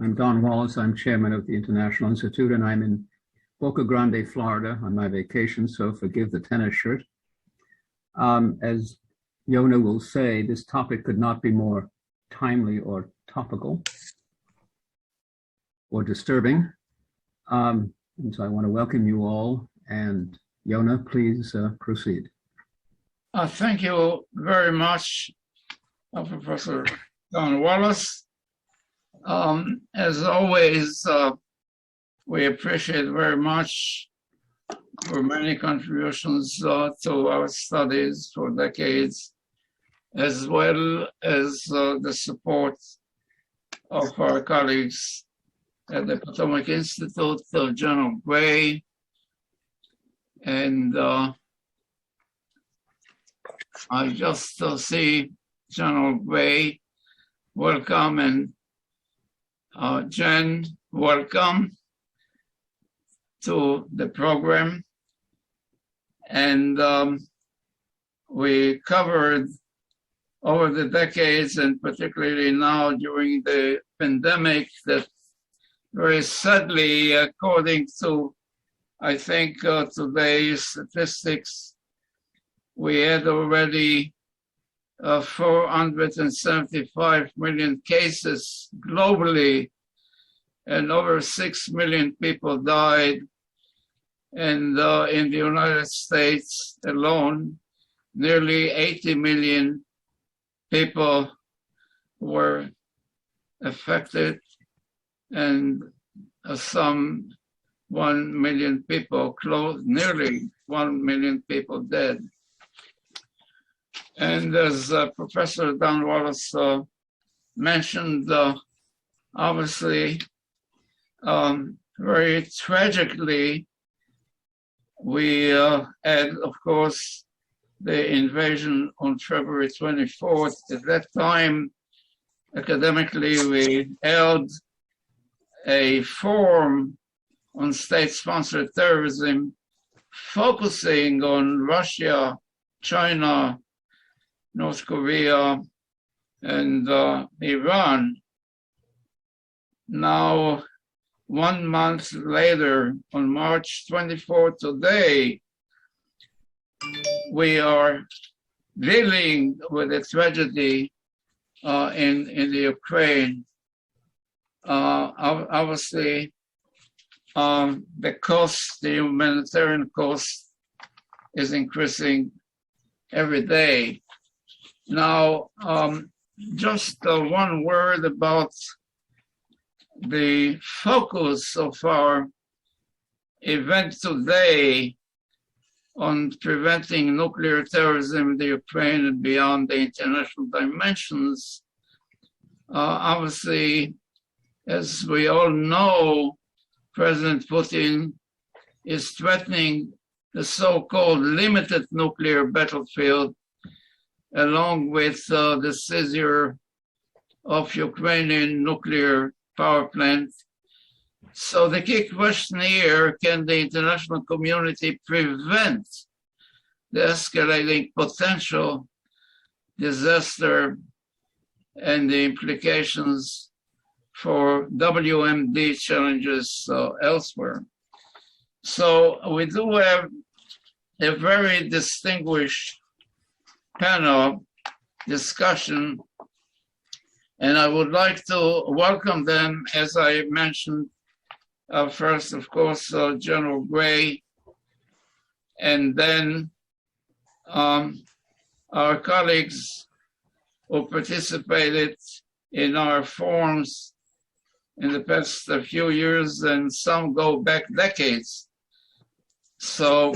I'm Don Wallace. I'm chairman of the International Institute, and I'm in Boca Grande, Florida on my vacation, so forgive the tennis shirt. As Yona will say, this topic could not be more timely or topical or disturbing. And so I want to welcome you all. And Yona, please proceed. Thank you very much, Professor Don Wallace. As always, we appreciate very much for many contributions to our studies for decades, as well as the support of our colleagues at the Potomac Institute, General Gray, and I just see General Gray. Welcome, and Jen, welcome to the program. And we covered over the decades, and particularly now during the pandemic, that very sadly, according to, I think, today's statistics, we had already 475 million cases globally, and over 6 million people died. And in the United States alone, nearly 80 million people were affected, and some 1 million people nearly 1 million people dead. And as Professor Don Wallace mentioned, obviously, very tragically, we had, of course, the invasion on February 24th. At that time, academically, we held a forum on state-sponsored terrorism, focusing on Russia, China, North Korea, and Iran. Now, 1 month later, on March 24th, today, we are dealing with a tragedy in the Ukraine. Obviously, the cost, the humanitarian cost, is increasing every day. Now, just one word about the focus of our event today on preventing nuclear terrorism in the Ukraine and beyond the international dimensions. Obviously, as we all know, President Putin is threatening the so-called limited nuclear battlefield, along with the seizure of Ukrainian nuclear power plant. So the key question here, can the international community prevent the escalating potential disaster and the implications for WMD challenges elsewhere? So we do have a very distinguished panel discussion, and I would like to welcome them, as I mentioned, first, of course, General Gray, and then our colleagues who participated in our forums in the past few years, and some go back decades. So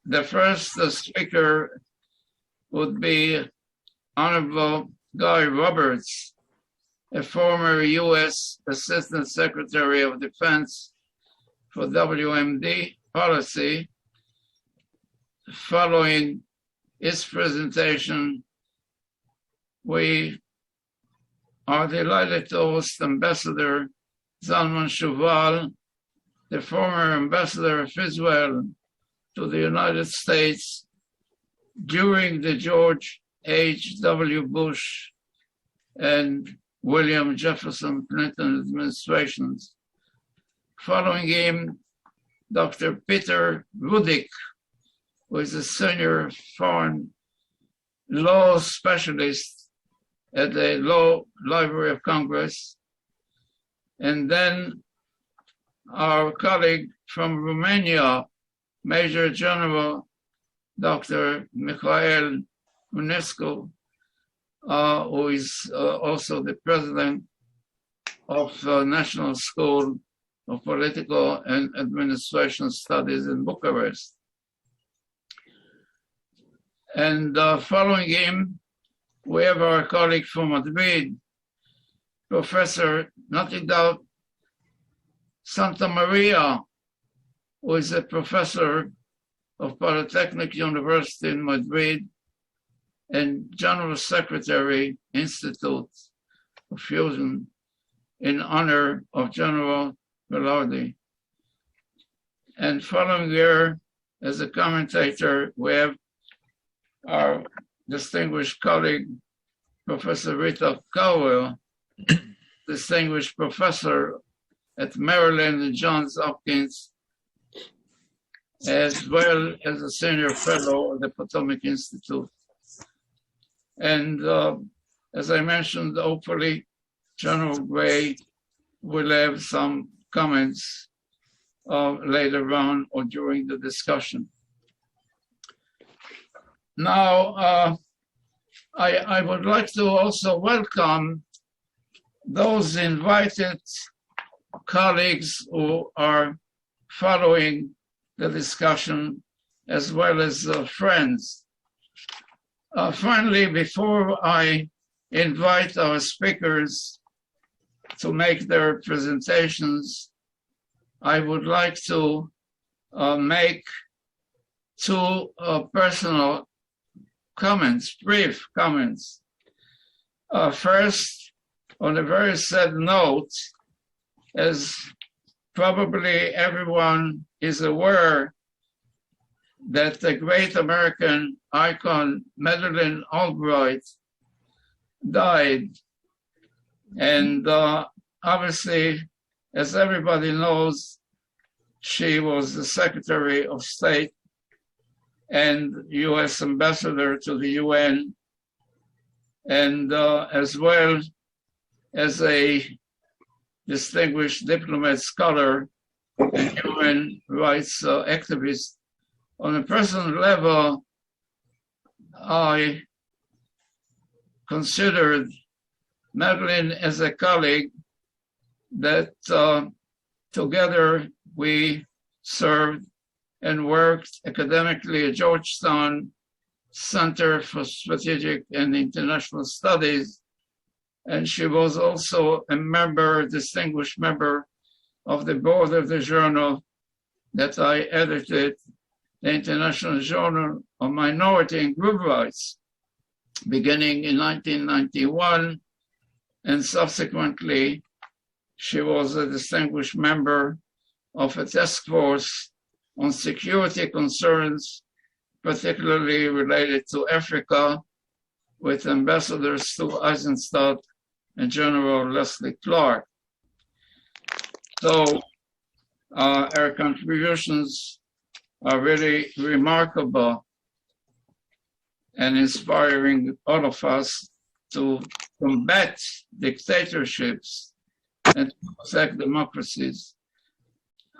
the first speaker would be Honorable Guy Roberts, a former U.S. Assistant Secretary of Defense for WMD policy. Following his presentation, we are delighted to host Ambassador Zalman Shuval, the former ambassador of Israel to the United States during the George H.W. Bush and William Jefferson Clinton administrations. Following him, Dr. Peter Rudick, who is a senior foreign law specialist at the Law Library of Congress. And then our colleague from Romania, Major General Dr. Michael Unescu, who is also the president of the National School of Political and Administration Studies in Bucharest. And following him, we have our colleague from Madrid, Professor Natividad Santa Maria, who is a professor of Polytechnic University in Madrid and General Secretary, Institute of Fusion, in honor of General Velarde. And following her, as a commentator, we have our distinguished colleague, Professor Rita Cowell, distinguished professor at Maryland and Johns Hopkins, as well as a senior fellow at the Potomac Institute. And as I mentioned, hopefully General Gray will have some comments later on or during the discussion. Now, I would like to also welcome those invited colleagues who are following the discussion, as well as friends. Finally, before I invite our speakers to make their presentations, I would like to make two personal comments, brief comments. First, on a very sad note, as probably everyone is aware, that the great American icon Madeleine Albright died. And obviously, as everybody knows, she was the Secretary of State and US Ambassador to the UN, and as well as a distinguished diplomat, scholar, and human rights activist. On a personal level, I considered Madeleine as a colleague that together we served and worked academically at Georgetown Center for Strategic and International Studies. And she was also a member, distinguished member of the board of the journal that I edited, the International Journal of Minority and Group Rights, beginning in 1991, and subsequently she was a distinguished member of a task force on security concerns, particularly related to Africa, with Ambassador Stu Eisenstadt and General Leslie Clark. So her contributions are really remarkable and inspiring all of us to combat dictatorships and to protect democracies.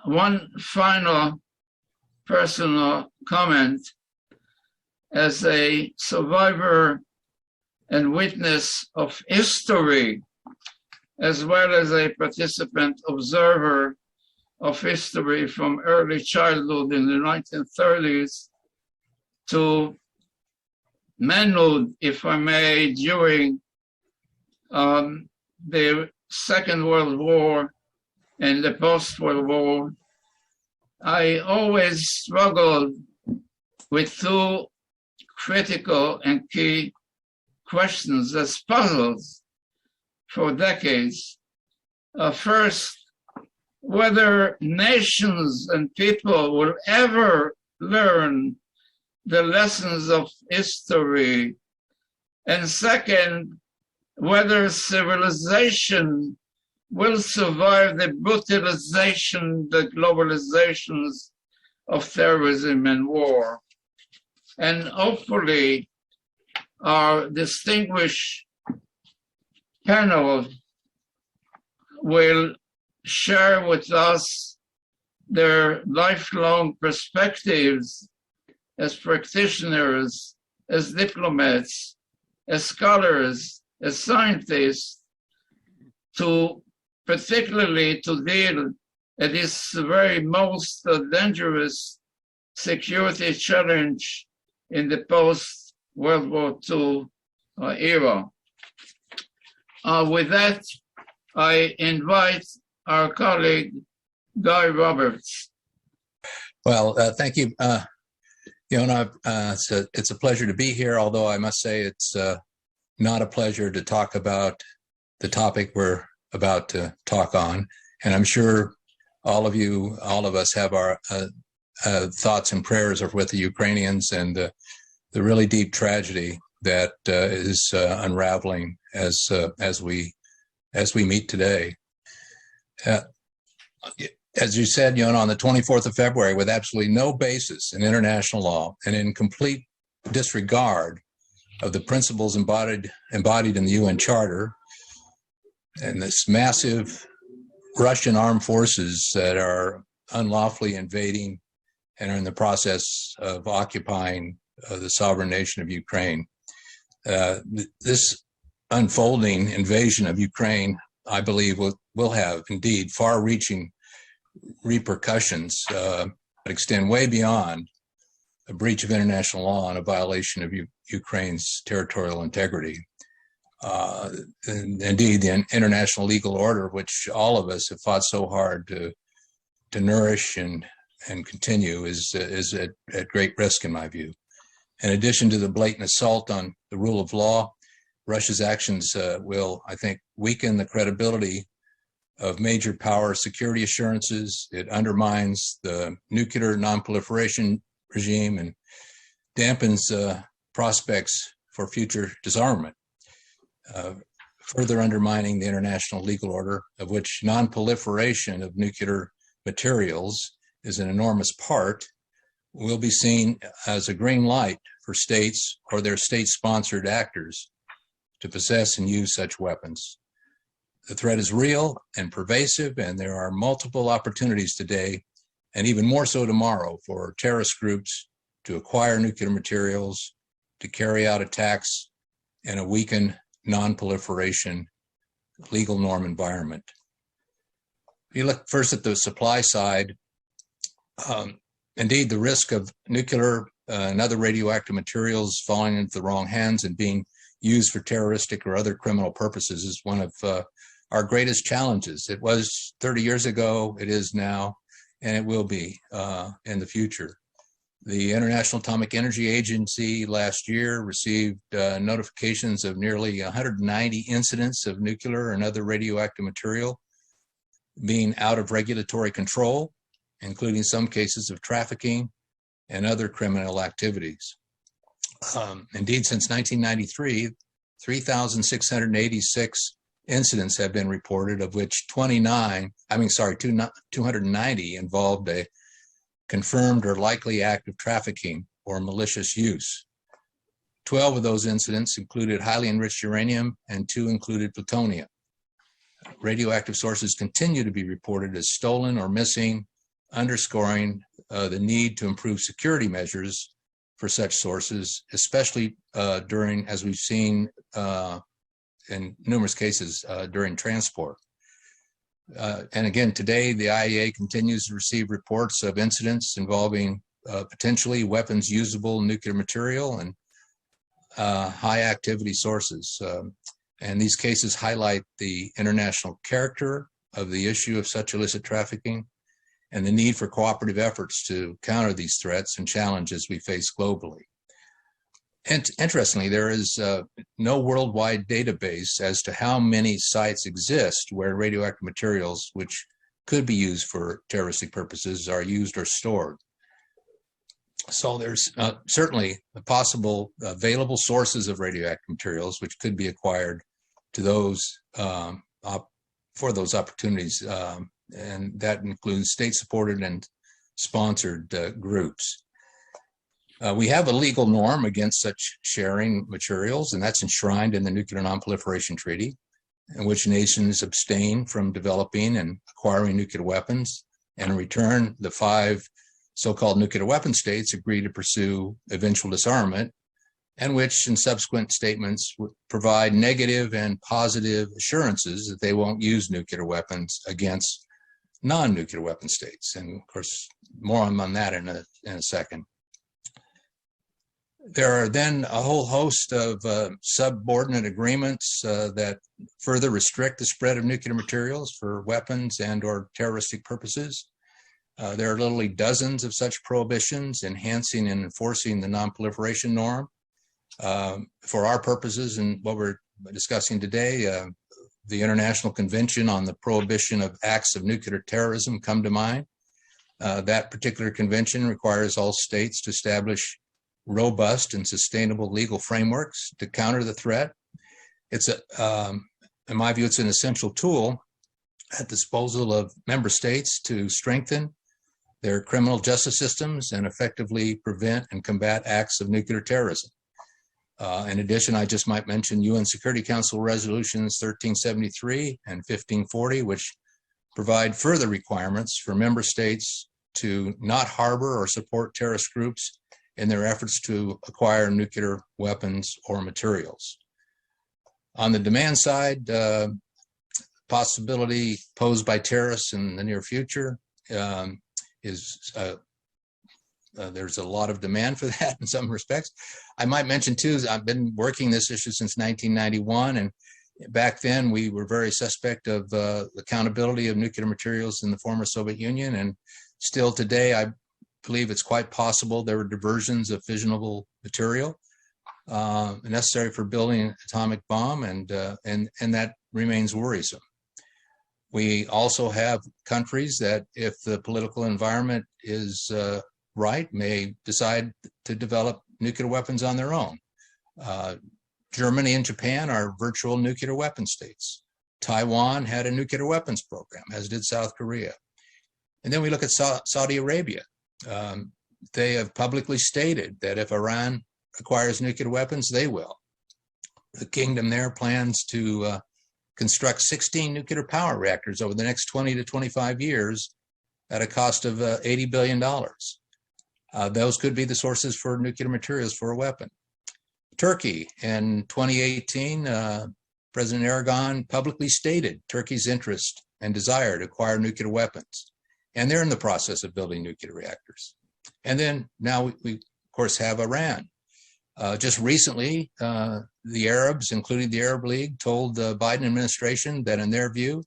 One final personal comment: as a survivor and witness of history, as well as a participant observer of history from early childhood in the 1930s to manhood, if I may, during the Second World War and the post-World War, I always struggled with two critical and key questions as puzzles for decades. First, whether nations and people will ever learn the lessons of history. And second, whether civilization will survive the brutalization, the globalizations of terrorism and war. And hopefully our distinguished panel will share with us their lifelong perspectives as practitioners, as diplomats, as scholars, as scientists, to particularly to deal at this very most dangerous security challenge in the post-World War II era. With that, I invite our colleague, Guy Roberts. Well, thank you. Yona, it's a pleasure to be here, although I must say it's not a pleasure to talk about the topic we're about to talk on. And I'm sure all of us have our thoughts and prayers with the Ukrainians and the really deep tragedy that is unraveling as we meet today. As you said, Yona, on the 24th of February, with absolutely no basis in international law and in complete disregard of the principles embodied in the UN Charter, and this massive Russian armed forces that are unlawfully invading and are in the process of occupying the sovereign nation of Ukraine. This unfolding invasion of Ukraine, I believe, will have indeed far-reaching repercussions that extend way beyond a breach of international law and a violation of Ukraine's territorial integrity. And indeed, the international legal order, which all of us have fought so hard to nourish and continue, is at great risk, in my view. In addition to the blatant assault on the rule of law, Russia's actions will, I think, weaken the credibility of major power security assurances. It undermines the nuclear nonproliferation regime and dampens prospects for future disarmament, further undermining the international legal order, of which nonproliferation of nuclear materials is an enormous part, will be seen as a green light for states or their state-sponsored actors to possess and use such weapons. The threat is real and pervasive, and there are multiple opportunities today, and even more so tomorrow, for terrorist groups to acquire nuclear materials, to carry out attacks in a weakened non-proliferation legal norm environment. If you look first at the supply side, indeed, the risk of nuclear and other radioactive materials falling into the wrong hands and being used for terroristic or other criminal purposes is one of our greatest challenges. It was 30 years ago, it is now, and it will be in the future. The International Atomic Energy Agency last year received notifications of nearly 190 incidents of nuclear and other radioactive material being out of regulatory control, including some cases of trafficking and other criminal activities. Indeed, since 1993, 3,686 incidents have been reported, of which 290 involved a confirmed or likely act of trafficking or malicious use. 12 of those incidents included highly enriched uranium and 2 included plutonium. Radioactive sources continue to be reported as stolen or missing, underscoring the need to improve security measures for such sources, especially during, as we've seen in numerous cases, during transport. And again, today, the IAEA continues to receive reports of incidents involving potentially weapons usable nuclear material and high activity sources. And these cases highlight the international character of the issue of such illicit trafficking and the need for cooperative efforts to counter these threats and challenges we face globally. And interestingly, there is no worldwide database as to how many sites exist where radioactive materials, which could be used for terroristic purposes, are used or stored. So there's certainly possible available sources of radioactive materials which could be acquired to those for those opportunities, and that includes state-supported and sponsored groups. We have a legal norm against such sharing materials, and that's enshrined in the Nuclear Nonproliferation Treaty, in which nations abstain from developing and acquiring nuclear weapons, and in return, the 5 so-called nuclear weapon states agree to pursue eventual disarmament, and which in subsequent statements would provide negative and positive assurances that they won't use nuclear weapons against non-nuclear weapon states. And of course, more on that in a second. There are then a whole host of subordinate agreements that further restrict the spread of nuclear materials for weapons and or terroristic purposes. There are literally dozens of such prohibitions enhancing and enforcing the non-proliferation norm. For our purposes and what we're discussing today, the International Convention on the Prohibition of Acts of Nuclear Terrorism come to mind. That particular convention requires all states to establish robust and sustainable legal frameworks to counter the threat. It's in my view, it's an essential tool at the disposal of member states to strengthen their criminal justice systems and effectively prevent and combat acts of nuclear terrorism. In addition, I just might mention UN Security Council resolutions 1373 and 1540, which provide further requirements for member states to not harbor or support terrorist groups in their efforts to acquire nuclear weapons or materials. On the demand side, possibility posed by terrorists in the near future is there's a lot of demand for that in some respects. I might mention too, I've been working this issue since 1991, and back then we were very suspect of the accountability of nuclear materials in the former Soviet Union, and still today I believe it's quite possible there were diversions of fissionable material necessary for building an atomic bomb, and that remains worrisome. We also have countries that, if the political environment is right, may decide to develop nuclear weapons on their own. Germany and Japan are virtual nuclear weapon states. Taiwan had a nuclear weapons program, as did South Korea. And then we look at Saudi Arabia. They have publicly stated that if Iran acquires nuclear weapons, they will. The kingdom there plans to construct 16 nuclear power reactors over the next 20 to 25 years at a cost of $80 billion. Those could be the sources for nuclear materials for a weapon. Turkey, in 2018, President Erdogan publicly stated Turkey's interest and desire to acquire nuclear weapons. And they're in the process of building nuclear reactors. And then now we of course, have Iran. Just recently, the Arabs, including the Arab League, told the Biden administration that in their view,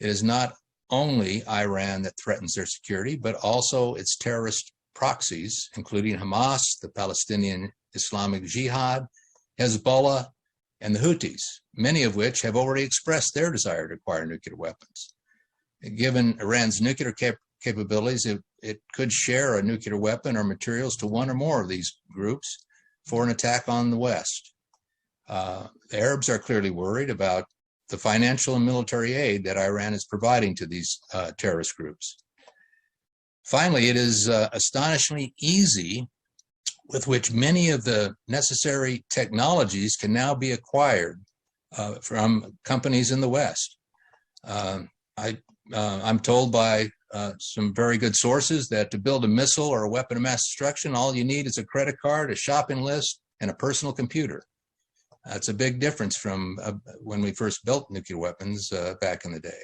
it is not only Iran that threatens their security, but also its terrorist proxies, including Hamas, the Palestinian Islamic Jihad, Hezbollah, and the Houthis, many of which have already expressed their desire to acquire nuclear weapons. Given Iran's nuclear capabilities, it could share a nuclear weapon or materials to one or more of these groups for an attack on the West. The Arabs are clearly worried about the financial and military aid that Iran is providing to these terrorist groups. Finally, it is astonishingly easy with which many of the necessary technologies can now be acquired from companies in the West. I'm told by some very good sources that to build a missile or a weapon of mass destruction, all you need is a credit card, a shopping list, and a personal computer. That's a big difference from when we first built nuclear weapons back in the day.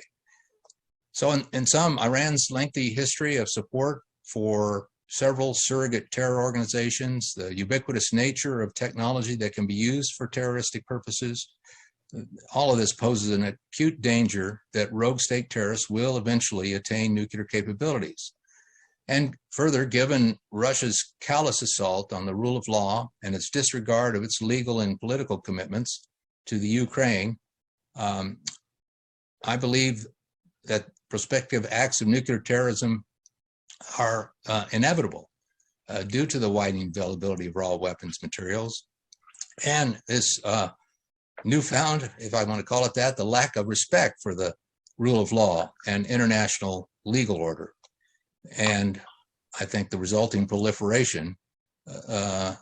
So in sum, Iran's lengthy history of support for several surrogate terror organizations, the ubiquitous nature of technology that can be used for terroristic purposes, all of this poses an acute danger that rogue state terrorists will eventually attain nuclear capabilities. And further, given Russia's callous assault on the rule of law and its disregard of its legal and political commitments to the Ukraine, I believe that prospective acts of nuclear terrorism are inevitable due to the widening availability of raw weapons materials and this newfound, if I want to call it that, the lack of respect for the rule of law and international legal order. And I think the resulting proliferation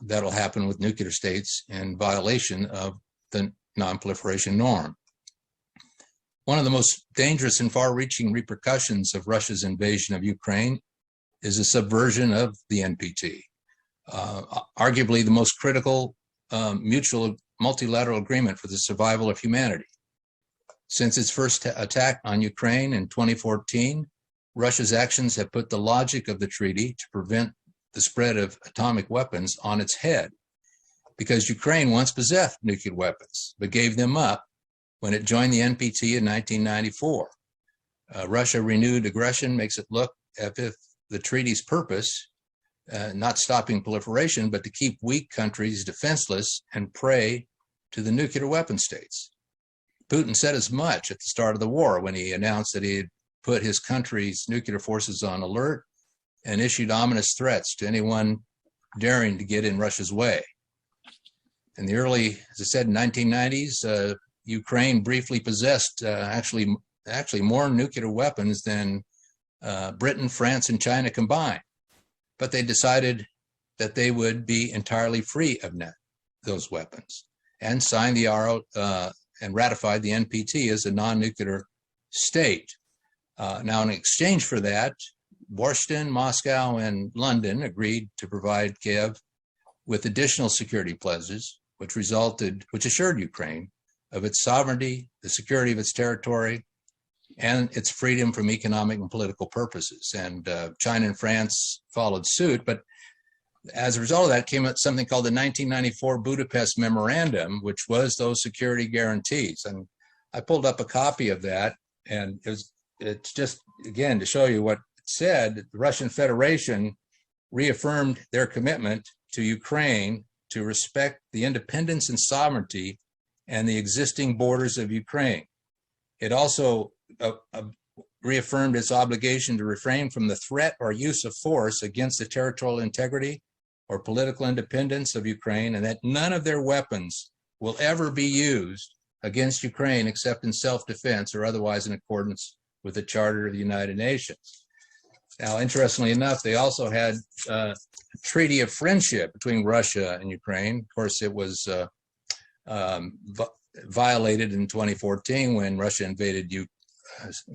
that'll happen with nuclear states in violation of the non-proliferation norm. One of the most dangerous and far-reaching repercussions of Russia's invasion of Ukraine is the subversion of the NPT, arguably the most critical mutual multilateral agreement for the survival of humanity. Since its first attack on Ukraine in 2014, Russia's actions have put the logic of the treaty to prevent the spread of atomic weapons on its head, because Ukraine once possessed nuclear weapons, but gave them up when it joined the NPT in 1994. Russia renewed aggression makes it look as if the treaty's purpose, not stopping proliferation, but to keep weak countries defenseless and prey to the nuclear weapon states. Putin said as much at the start of the war when he announced that he had put his country's nuclear forces on alert and issued ominous threats to anyone daring to get in Russia's way. In the early, as I said, 1990s, Ukraine briefly possessed actually more nuclear weapons than Britain, France, and China combined. But they decided that they would be entirely free of those weapons and signed the RO and ratified the NPT as a non-nuclear state. Now, in exchange for that, Washington, Moscow, and London agreed to provide Kiev with additional security pledges, which assured Ukraine of its sovereignty, the security of its territory, and its freedom from economic and political purposes. And China and France followed suit, but as a result of that came up something called the 1994 Budapest Memorandum, which was those security guarantees. And I pulled up a copy of that, and it's just, again, to show you what it said. The Russian Federation reaffirmed their commitment to Ukraine to respect the independence and sovereignty and the existing borders of Ukraine. It also reaffirmed its obligation to refrain from the threat or use of force against the territorial integrity or political independence of Ukraine, and that none of their weapons will ever be used against Ukraine except in self-defense or otherwise in accordance with the Charter of the United Nations. Now, interestingly enough, they also had a treaty of friendship between Russia and Ukraine. Of course, it was violated in 2014 when Russia invaded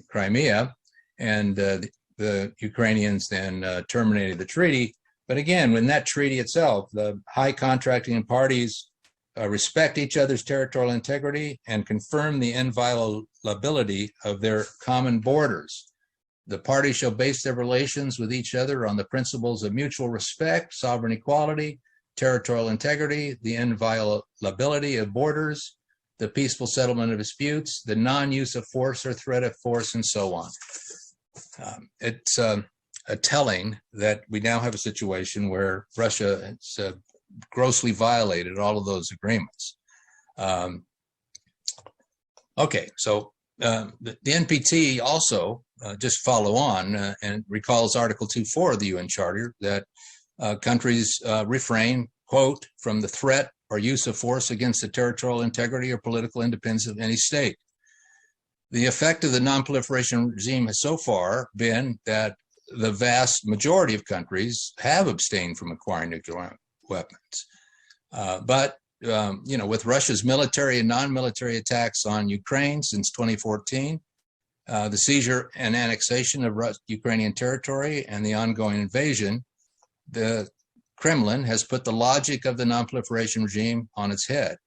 Crimea, and the Ukrainians then terminated the treaty. But again, in that treaty itself, the high contracting parties respect each other's territorial integrity and confirm the inviolability of their common borders. The parties shall base their relations with each other on the principles of mutual respect, sovereign equality, territorial integrity, the inviolability of borders, the peaceful settlement of disputes, the non-use of force or threat of force, and so on. It's a telling that we now have a situation where Russia has grossly violated all of those agreements. Okay, so the NPT also just follow on and recalls Article 2.4 of the UN Charter that countries refrain, quote, from the threat or use of force against the territorial integrity or political independence of any state. The effect of the non-proliferation regime has so far been that the vast majority of countries have abstained from acquiring nuclear weapons. But with Russia's military and non-military attacks on Ukraine since 2014, the seizure and annexation of Ukrainian territory and the ongoing invasion, the Kremlin has put the logic of the non-proliferation regime on its head.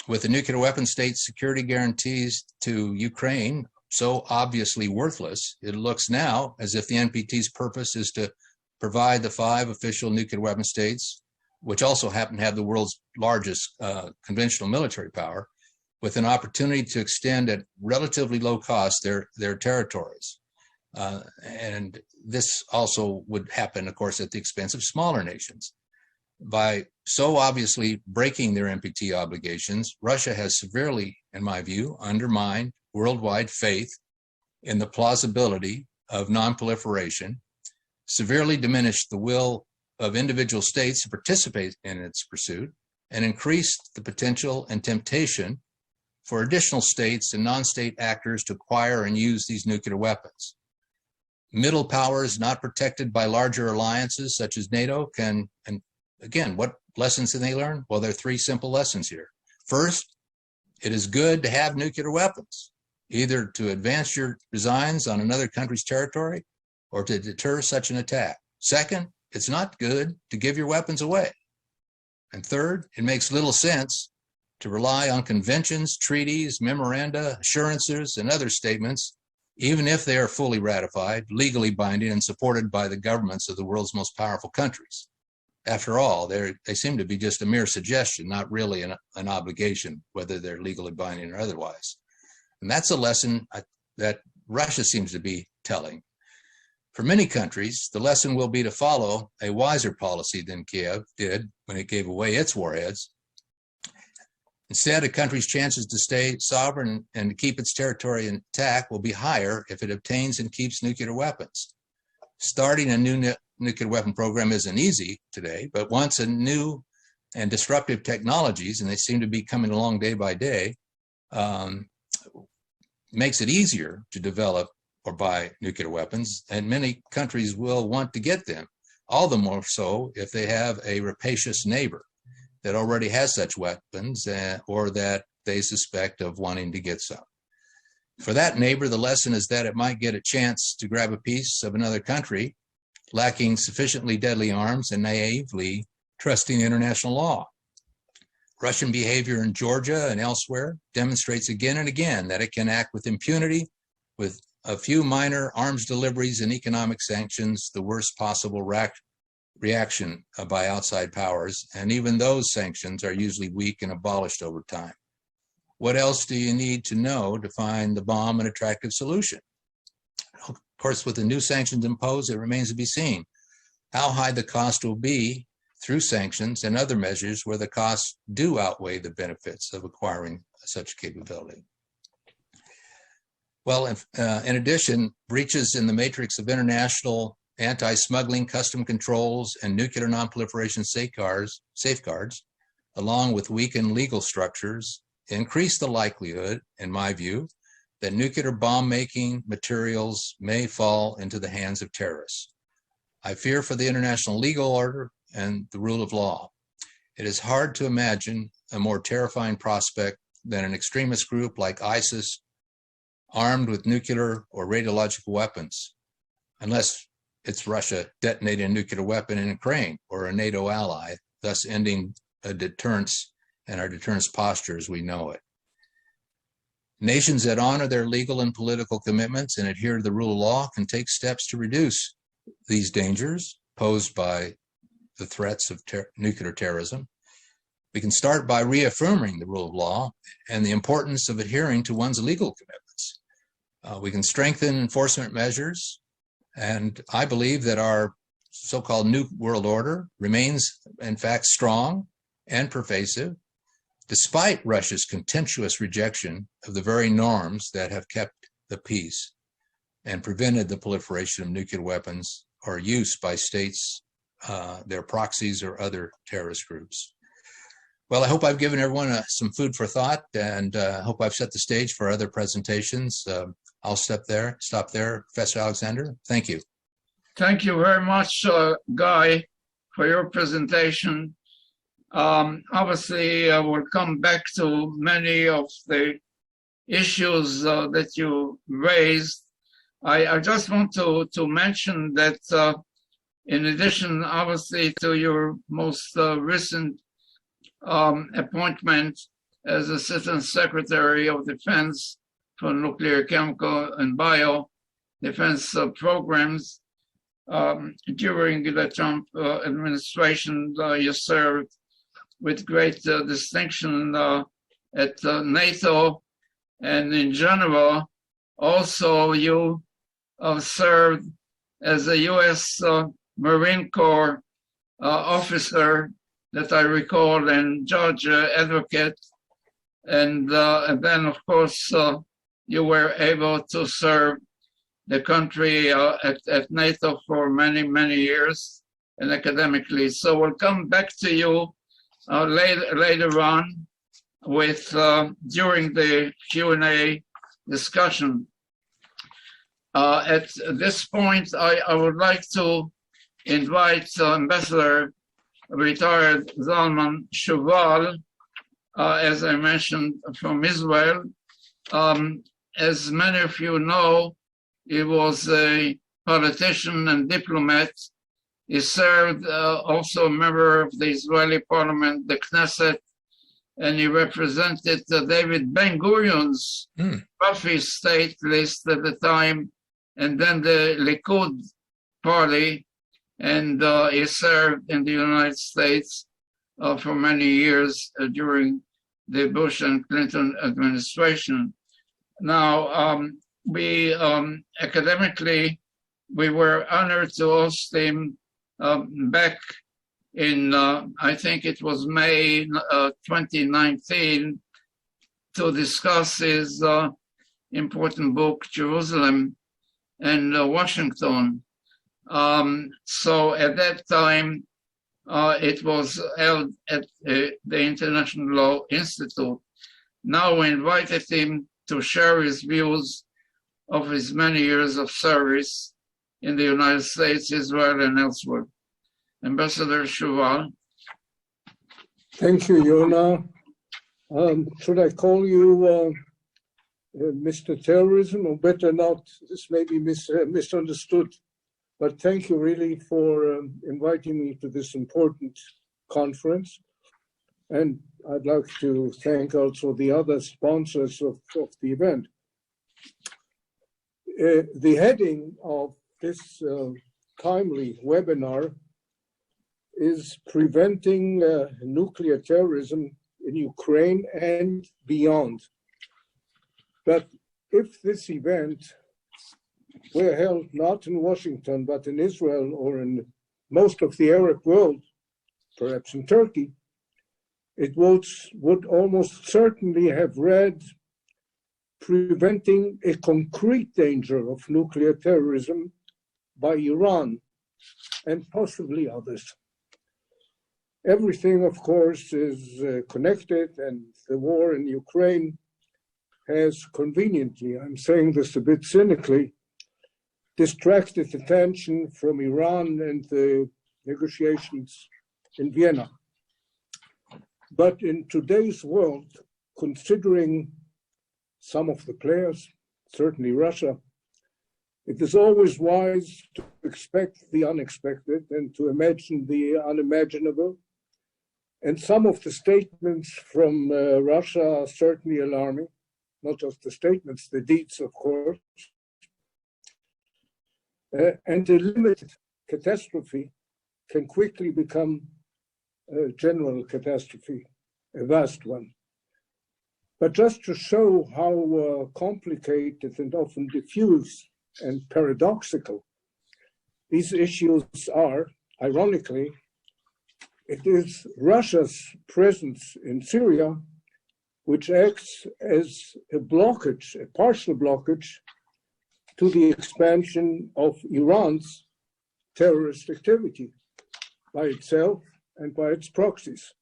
With the nuclear weapon state's security guarantees to Ukraine so obviously worthless, it looks now as if the NPT's purpose is to provide the 5 official nuclear weapon states, which also happen to have the world's largest conventional military power, with an opportunity to extend at relatively low cost their territories. And this also would happen, of course, at the expense of smaller nations. By so obviously breaking their NPT obligations, Russia has severely, in my view, undermined worldwide faith in the plausibility of non-proliferation, severely diminished the will of individual states to participate in its pursuit, and increased the potential and temptation for additional states and non-state actors to acquire and use these nuclear weapons. Middle powers not protected by larger alliances such as NATO can, and again, what lessons can they learn? Well, there are three simple lessons here. First, it is good to have nuclear weapons, either to advance your designs on another country's territory or to deter such an attack. Second, it's not good to give your weapons away. And third, it makes little sense to rely on conventions, treaties, memoranda, assurances, and other statements, even if they are fully ratified, legally binding, and supported by the governments of the world's most powerful countries. After all, they seem to be just a mere suggestion, not really an obligation, whether they're legally binding or otherwise. And that's a lesson that Russia seems to be telling. For many countries, the lesson will be to follow a wiser policy than Kiev did when it gave away its warheads. Instead, a country's chances to stay sovereign and to keep its territory intact will be higher if it obtains and keeps nuclear weapons. Starting a new nuclear weapon program isn't easy today, but once a new and disruptive technologies, and they seem to be coming along day by day, makes it easier to develop or buy nuclear weapons, and many countries will want to get them, all the more so if they have a rapacious neighbor that already has such weapons or that they suspect of wanting to get some. For that neighbor, the lesson is that it might get a chance to grab a piece of another country lacking sufficiently deadly arms and naively trusting international law. Russian behavior in Georgia and elsewhere demonstrates again and again that it can act with impunity, with a few minor arms deliveries and economic sanctions, the worst possible reaction by outside powers, and even those sanctions are usually weak and abolished over time. What else do you need to know to find the bomb an attractive solution? Of course, with the new sanctions imposed, it remains to be seen how high the cost will be through sanctions and other measures where the costs do outweigh the benefits of acquiring such capability. Well, in addition, breaches in the matrix of international anti-smuggling custom controls and nuclear non-proliferation safeguards, along with weakened legal structures, increase the likelihood, in my view, that nuclear bomb-making materials may fall into the hands of terrorists. I fear for the international legal order and the rule of law. It is hard to imagine a more terrifying prospect than an extremist group like ISIS armed with nuclear or radiological weapons, unless it's Russia detonating a nuclear weapon in Ukraine or a NATO ally, thus ending a deterrence and our deterrence posture as we know it. Nations that honor their legal and political commitments and adhere to the rule of law can take steps to reduce these dangers posed by the threats of nuclear terrorism. We can start by reaffirming the rule of law and the importance of adhering to one's legal commitments. We can strengthen enforcement measures, and I believe that our so-called New World Order remains, in fact, strong and pervasive, despite Russia's contemptuous rejection of the very norms that have kept the peace and prevented the proliferation of nuclear weapons or use by states, their proxies, or other terrorist groups. Well, I hope I've given everyone some food for thought, and hope I've set the stage for other presentations. I'll stop there, Professor Alexander. Thank you. Thank you very much, Guy, for your presentation. Obviously, we'll come back to many of the issues that you raised. I just want to mention that in addition, obviously, to your most recent appointment as Assistant Secretary of Defense for Nuclear, Chemical, and Bio Defense Programs, during the Trump administration, you served with great distinction at NATO, and in general, also you served as a U.S. Marine Corps officer that I recall, and judge advocate, and then of course you were able to serve the country at NATO for many years and academically. So we'll come back to you later on with during the Q&A discussion. At this point, I would like to invite Ambassador retired Zalman Shuval, as I mentioned, from Israel. As many of you know, he was a politician and diplomat. He served also a member of the Israeli parliament, the Knesset, and he represented David Ben-Gurion's Buffy state list at the time, and then the Likud party, and he served in the United States for many years during the Bush and Clinton administration. Now, we academically, we were honored to host him back in, I think it was May 2019, to discuss his important book, Jerusalem and Washington. So at that time, it was held at the International Law Institute. Now we invited him to share his views of his many years of service in the United States, Israel, and elsewhere. Ambassador Shuval. Thank you, Yona. Should I call you Mr. Terrorism, or better not? This may be misunderstood, but thank you really for inviting me to this important conference. And I'd like to thank also the other sponsors of the event. The heading of this timely webinar is Preventing Nuclear Terrorism in Ukraine and Beyond. But if this event were held not in Washington, but in Israel or in most of the Arab world, perhaps in Turkey, it would almost certainly have read Preventing a Concrete Danger of Nuclear Terrorism by Iran and possibly others. Everything, of course, is connected, and the war in Ukraine has conveniently, I'm saying this a bit cynically, distracted attention from Iran and the negotiations in Vienna. But in today's world, considering some of the players, certainly Russia, it is always wise to expect the unexpected and to imagine the unimaginable. And some of the statements from Russia are certainly alarming, not just the statements, the deeds, of course. And a limited catastrophe can quickly become a general catastrophe, a vast one. But just to show how complicated and often diffuse and paradoxical these issues are, ironically, it is Russia's presence in Syria which acts as a blockage, a partial blockage, to the expansion of Iran's terrorist activity by itself and by its proxies.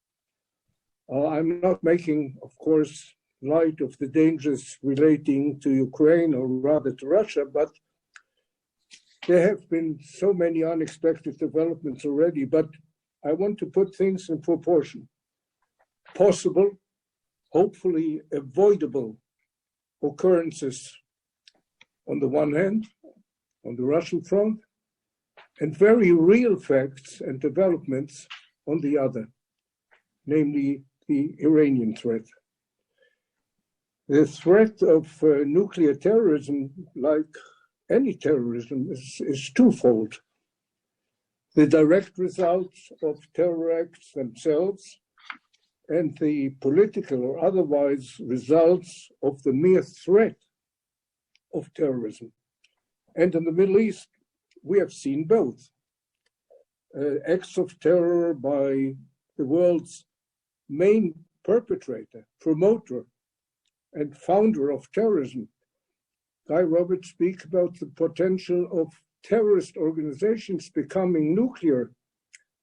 I'm not making, of course, light of the dangers relating to Ukraine, or rather to Russia, but there have been so many unexpected developments already, but I want to put things in proportion. Possible, hopefully avoidable occurrences on the one hand, on the Russian front, and very real facts and developments on the other, namely the Iranian threat. The threat of nuclear terrorism, like any terrorism, is twofold. The direct results of terror acts themselves and the political or otherwise results of the mere threat of terrorism. And in the Middle East, we have seen both. Acts of terror by the world's main perpetrator, promoter, and founder of terrorism. Guy Roberts speaks about the potential of terrorist organizations becoming nuclear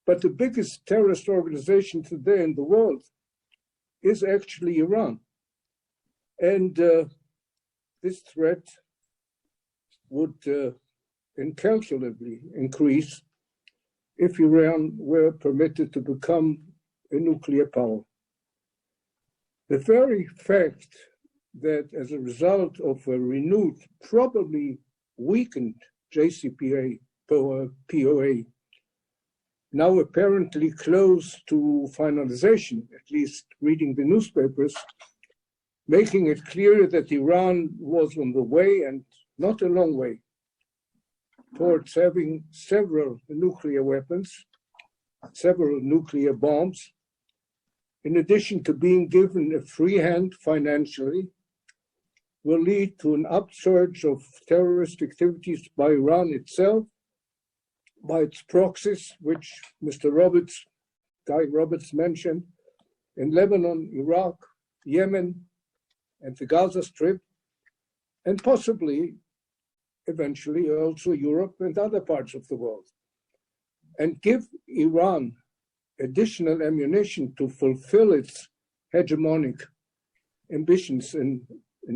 But the biggest terrorist organization today in the world is actually Iran. And this threat would incalculably increase if Iran were permitted to become a nuclear power. The very fact that as a result of a renewed, probably weakened JCPOA, now apparently close to finalization, at least reading the newspapers, making it clear that Iran was on the way, and not a long way, towards having several nuclear weapons, several nuclear bombs, in addition to being given a free hand financially, will lead to an upsurge of terrorist activities by Iran itself, by its proxies, which Guy Roberts mentioned, in Lebanon, Iraq, Yemen, and the Gaza Strip, and possibly, eventually, also Europe and other parts of the world, and give Iran additional ammunition to fulfill its hegemonic ambitions in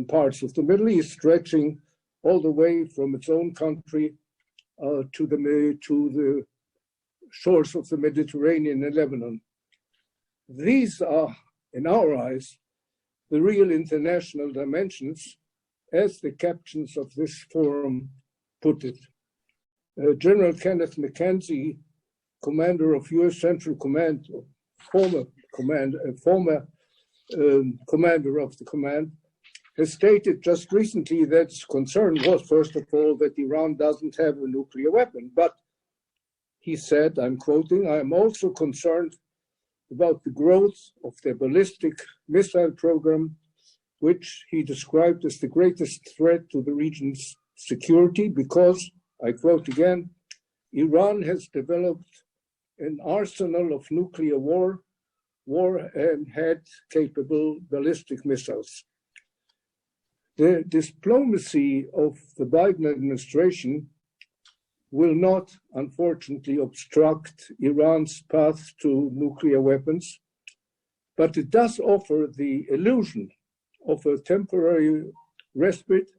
parts of the Middle East, stretching all the way from its own country to the shores of the Mediterranean and Lebanon. These are, in our eyes, the real international dimensions, as the captions of this forum put it. General Kenneth McKenzie, commander of U.S. Central Command, former commander of the command, has stated just recently that its concern was, first of all, that Iran doesn't have a nuclear weapon. But he said, I'm quoting, I am also concerned about the growth of their ballistic missile program, which he described as the greatest threat to the region's security because, I quote again, Iran has developed an arsenal of nuclear warhead-capable ballistic missiles. The diplomacy of the Biden administration will not, unfortunately, obstruct Iran's path to nuclear weapons, but it does offer the illusion of a temporary respite,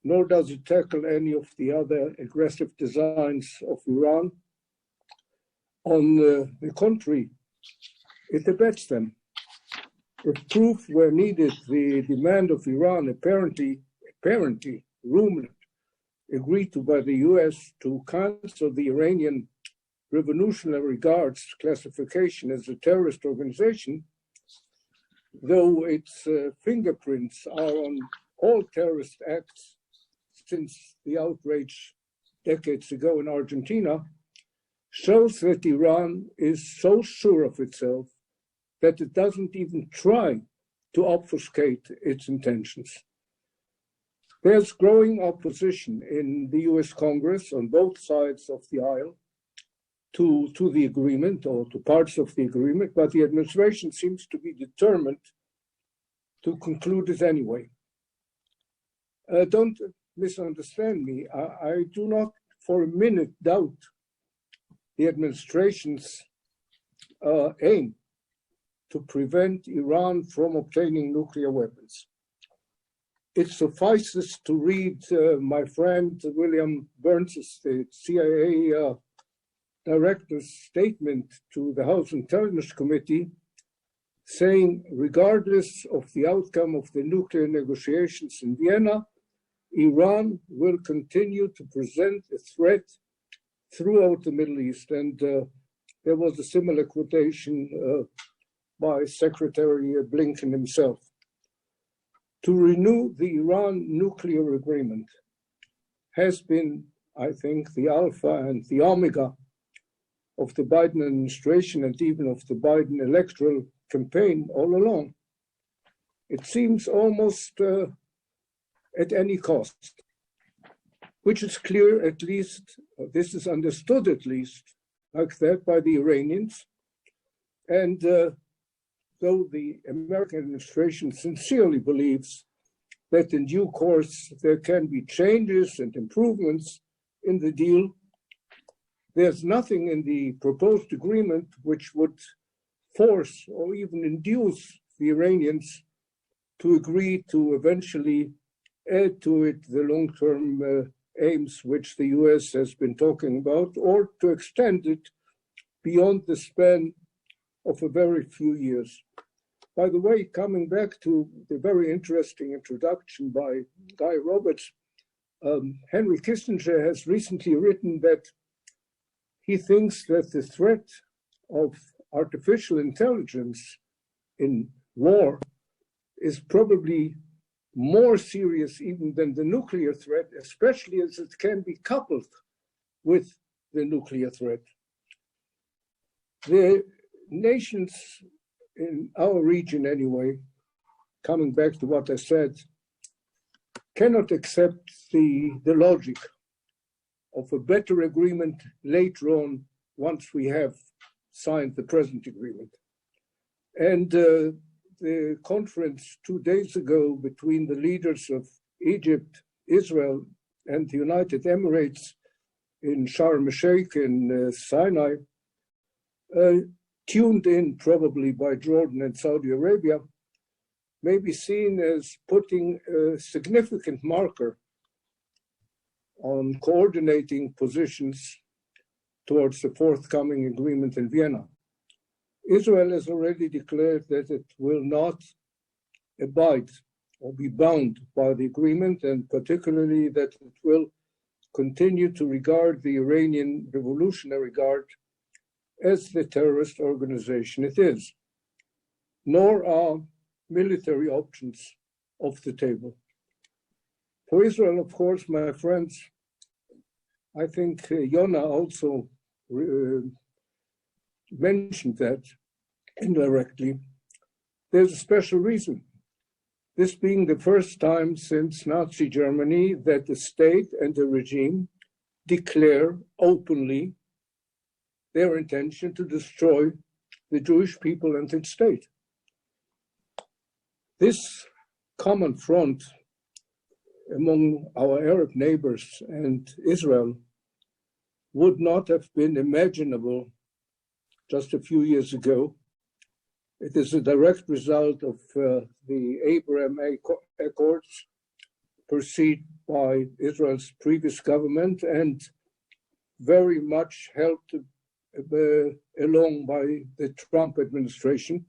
nor does it tackle any of the other aggressive designs of Iran. On the contrary, it abets them. If proof were needed, the demand of Iran, apparently rumored, agreed to by the US to cancel the Iranian Revolutionary Guard's classification as a terrorist organization, though its fingerprints are on all terrorist acts since the outrage decades ago in Argentina, shows that Iran is so sure of itself that it doesn't even try to obfuscate its intentions. There's growing opposition in the US Congress on both sides of the aisle to the agreement or to parts of the agreement, but the administration seems to be determined to conclude it anyway. Don't misunderstand me. I do not for a minute doubt the administration's aim to prevent Iran from obtaining nuclear weapons. It suffices to read my friend William Burns, the CIA director's statement to the House Intelligence Committee, saying, regardless of the outcome of the nuclear negotiations in Vienna, Iran will continue to present a threat throughout the Middle East. And there was a similar quotation by Secretary Blinken himself. To renew the Iran nuclear agreement has been, I think, the alpha and the omega of the Biden administration and even of the Biden electoral campaign all along. It seems almost at any cost, which is clear, at least, this is understood at least, like that by the Iranians. And though the American administration sincerely believes that in due course there can be changes and improvements in the deal, There's nothing in the proposed agreement which would force or even induce the Iranians to agree to eventually add to it the long-term aims which the US has been talking about, or to extend it beyond the span of a very few years. By the way, coming back to the very interesting introduction by Guy Roberts, Henry Kissinger has recently written that he thinks that the threat of artificial intelligence in war is probably more serious even than the nuclear threat, especially as it can be coupled with the nuclear threat. The nations in our region, anyway, coming back to what I said, cannot accept the logic of a better agreement later on once we have signed the present agreement. And the conference 2 days ago between the leaders of Egypt, Israel, and the United Emirates in Sharm el-Sheikh in Sinai, tuned in probably by Jordan and Saudi Arabia, may be seen as putting a significant marker on coordinating positions towards the forthcoming agreement in Vienna. Israel has already declared that it will not abide or be bound by the agreement, and particularly that it will continue to regard the Iranian Revolutionary Guard as the terrorist organization it is, nor are military options off the table. For Israel, of course, my friends, I think Yona also mentioned that indirectly. There's a special reason. This being the first time since Nazi Germany that the state and the regime declare openly their intention to destroy the Jewish people and its state. This common front among our Arab neighbors and Israel would not have been imaginable just a few years ago. It is a direct result of the Abraham Accords pursued by Israel's previous government and very much helped along by the Trump administration.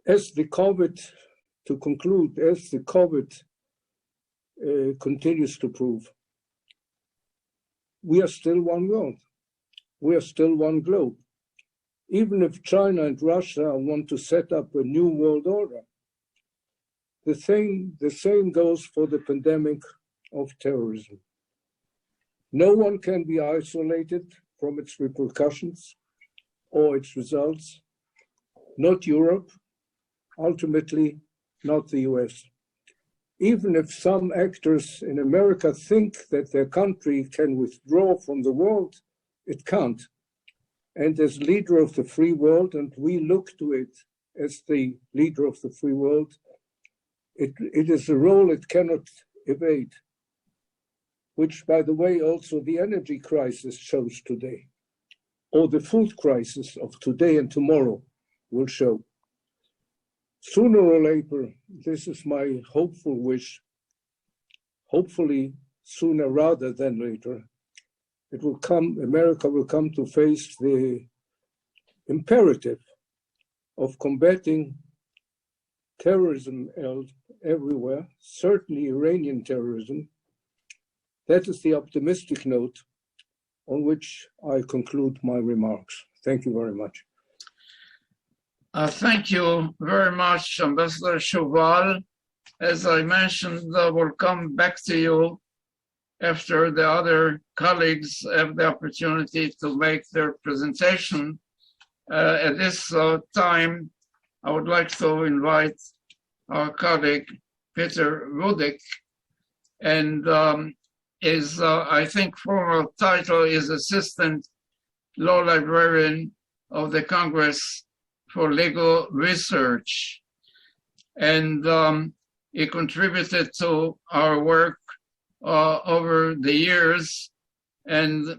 As the COVID continues to prove, we are still one world. We are still one globe. Even if China and Russia want to set up a new world order, the same goes for the pandemic of terrorism. No one can be isolated from its repercussions or its results, not Europe, ultimately not the US. Even if some actors in America think that their country can withdraw from the world, it can't. And as leader of the free world, and we look to it as the leader of the free world, it is a role it cannot evade, which, by the way, also the energy crisis shows today, or the food crisis of today and tomorrow will show. Sooner or later, this is my hopeful wish, hopefully sooner rather than later, America will come to face the imperative of combating terrorism everywhere, certainly Iranian terrorism. That is the optimistic note on which I conclude my remarks. Thank you very much. Thank you very much, Ambassador Chauval. As I mentioned, we'll come back to you after the other colleagues have the opportunity to make their presentation. At this time, I would like to invite our colleague, Peter Rudik, and his, I think, formal title is Assistant Law Librarian of the Congress for Legal Research. And he contributed to our work over the years, and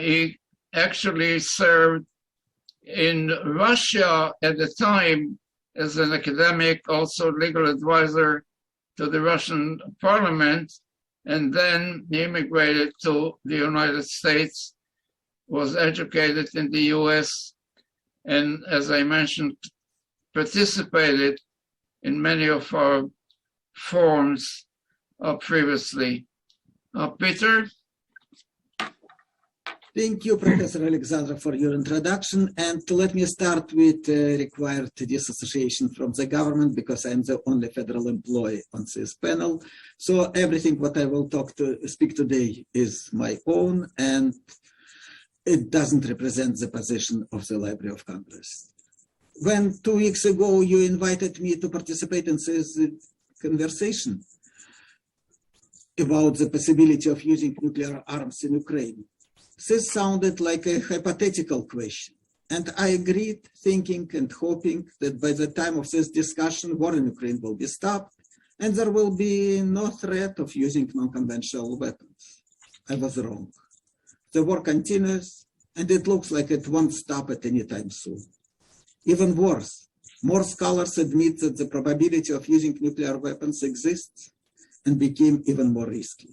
he actually served in Russia at the time as an academic, also legal advisor to the Russian parliament, and then he immigrated to the United States, was educated in the US, and as I mentioned, participated in many of our forums previously. Peter? Thank you, Professor Alexandra, for your introduction. And let me start with required disassociation from the government, because I'm the only federal employee on this panel. So everything what I will speak today is my own, and it doesn't represent the position of the Library of Congress. When 2 weeks ago you invited me to participate in this conversation about the possibility of using nuclear arms in Ukraine, this sounded like a hypothetical question. And I agreed, thinking and hoping that by the time of this discussion, war in Ukraine will be stopped and there will be no threat of using non-conventional weapons. I was wrong. The war continues, and it looks like it won't stop at any time soon. Even worse, more scholars admit that the probability of using nuclear weapons exists and became even more risky.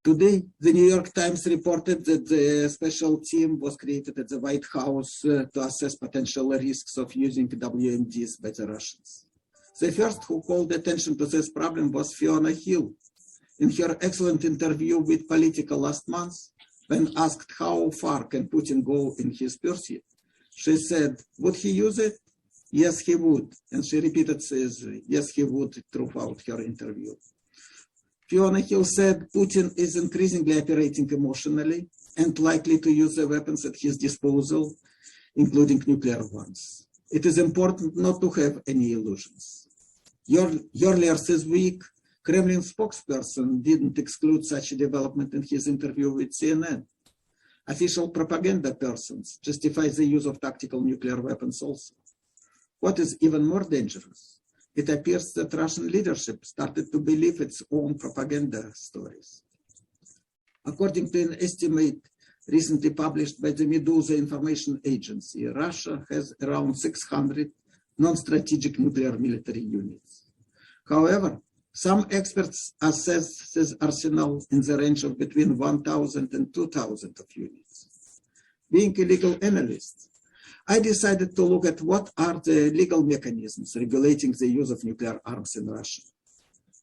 Today, the New York Times reported that the special team was created at the White House to assess potential risks of using WMDs by the Russians. The first who called attention to this problem was Fiona Hill. In her excellent interview with Politico last month, when asked how far can Putin go in his pursuit, she said, would he use it? Yes, he would. And she repeated this, yes, he would, throughout her interview. Fiona Hill said Putin is increasingly operating emotionally and likely to use the weapons at his disposal, including nuclear ones. It is important not to have any illusions. Earlier this week, Kremlin spokesperson didn't exclude such a development in his interview with CNN. Official propaganda persons justify the use of tactical nuclear weapons also. What is even more dangerous? It appears that Russian leadership started to believe its own propaganda stories. According to an estimate recently published by the Medusa Information Agency, Russia has around 600 non-strategic nuclear military units. However, some experts assess this arsenal in the range of between 1,000 and 2,000 of units. Being a legal analyst, I decided to look at what are the legal mechanisms regulating the use of nuclear arms in Russia.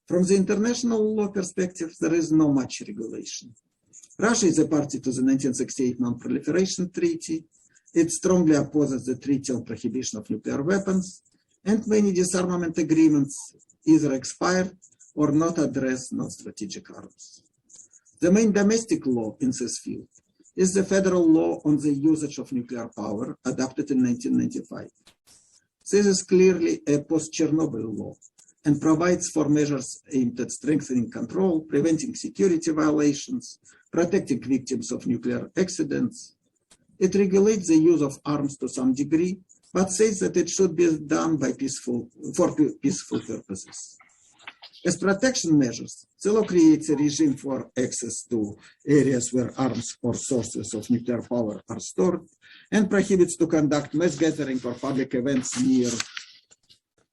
From the international law perspective, there is not much regulation. Russia is a party to the 1968 Non-Proliferation Treaty. It strongly opposes the Treaty on Prohibition of Nuclear Weapons, and many disarmament agreements either expired or not address non-strategic arms. The main domestic law in this field is the federal law on the usage of nuclear power, adopted in 1995. This is clearly a post-Chernobyl law and provides for measures aimed at strengthening control, preventing security violations, protecting victims of nuclear accidents. It regulates the use of arms to some degree, but says that it should be done for peaceful purposes. As protection measures, the law creates a regime for access to areas where arms or sources of nuclear power are stored and prohibits to conduct mass gathering or public events near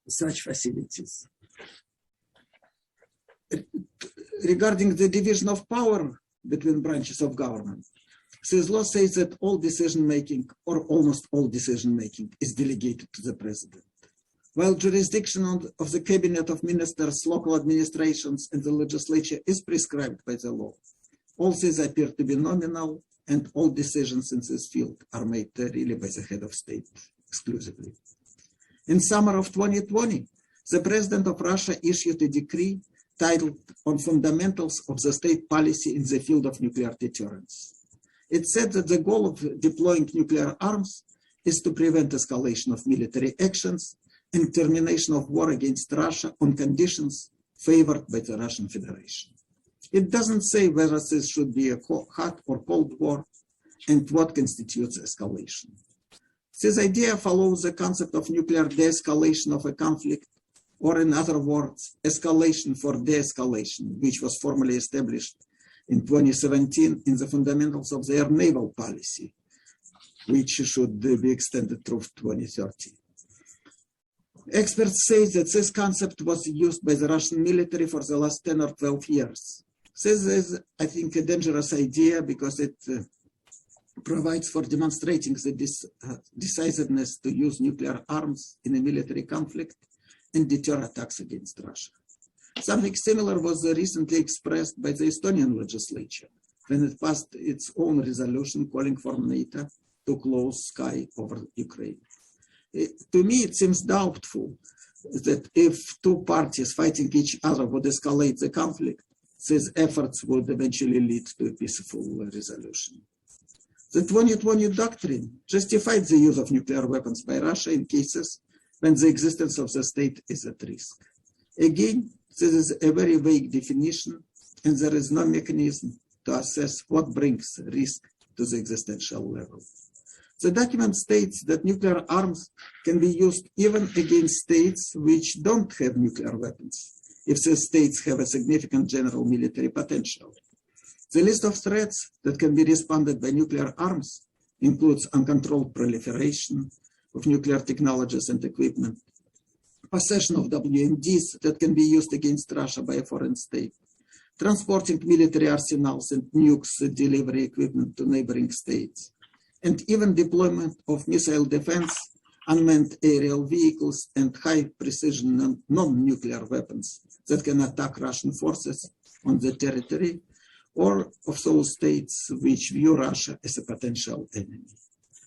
such facilities. Regarding the division of power between branches of government, this law says that all decision-making, or almost all decision-making, is delegated to the president. While jurisdiction of the cabinet of ministers, local administrations, and the legislature is prescribed by the law, all these appear to be nominal, and all decisions in this field are made really by the head of state exclusively. In summer of 2020, the president of Russia issued a decree titled On Fundamentals of the State Policy in the Field of Nuclear Deterrence. It said that the goal of deploying nuclear arms is to prevent escalation of military actions and termination of war against Russia on conditions favored by the Russian Federation. It doesn't say whether this should be a hot or cold war and what constitutes escalation. This idea follows the concept of nuclear de-escalation of a conflict, or in other words, escalation for de-escalation, which was formally established in 2017 in the fundamentals of their naval policy, which should be extended through 2030. Experts say that this concept was used by the Russian military for the last 10 or 12 years. This is, I think, a dangerous idea because it provides for demonstrating the decisiveness to use nuclear arms in a military conflict and deter attacks against Russia. Something similar was recently expressed by the Estonian legislature when it passed its own resolution calling for NATO to close sky over Ukraine. To me, it seems doubtful that if two parties fighting each other would escalate the conflict, these efforts would eventually lead to a peaceful resolution. The 2020 doctrine justified the use of nuclear weapons by Russia in cases when the existence of the state is at risk. Again, this is a very vague definition, and there is no mechanism to assess what brings risk to the existential level. The document states that nuclear arms can be used even against states which don't have nuclear weapons, if the states have a significant general military potential. The list of threats that can be responded by nuclear arms includes uncontrolled proliferation of nuclear technologies and equipment, possession of WMDs that can be used against Russia by a foreign state, transporting military arsenals and nukes delivery equipment to neighboring states, and even deployment of missile defense, unmanned aerial vehicles, and high-precision non-nuclear weapons that can attack Russian forces on the territory or of those states which view Russia as a potential enemy.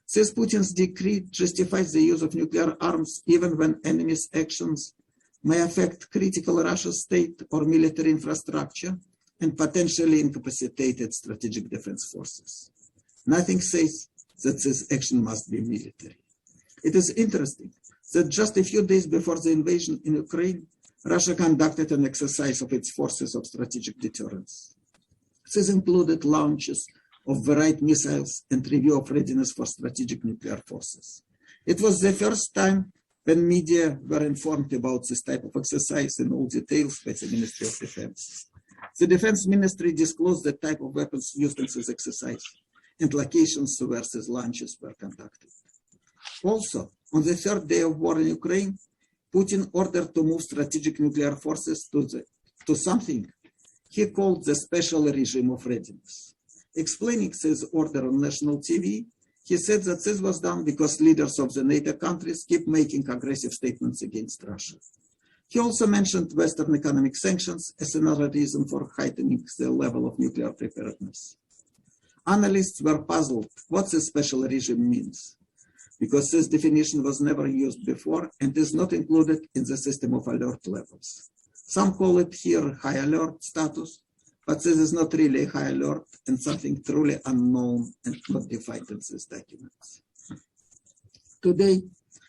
Since Putin's decree justifies the use of nuclear arms even when enemy's actions may affect critical Russian state or military infrastructure and potentially incapacitate its strategic defense forces. Nothing says that this action must be military. It is interesting that just a few days before the invasion in Ukraine, Russia conducted an exercise of its forces of strategic deterrence. This included launches of varied missiles and review of readiness for strategic nuclear forces. It was the first time when media were informed about this type of exercise in all details by the Ministry of Defense. The Defense Ministry disclosed the type of weapons used in this exercise and locations where these launches were conducted. Also, on the third day of war in Ukraine, Putin ordered to move strategic nuclear forces to something he called the special regime of readiness. Explaining this order on national TV, he said that this was done because leaders of the NATO countries keep making aggressive statements against Russia. He also mentioned Western economic sanctions as another reason for heightening the level of nuclear preparedness. Analysts were puzzled what this special regime means, because this definition was never used before and is not included in the system of alert levels. Some call it here high alert status, but this is not really a high alert and something truly unknown and not defined in these documents. Today,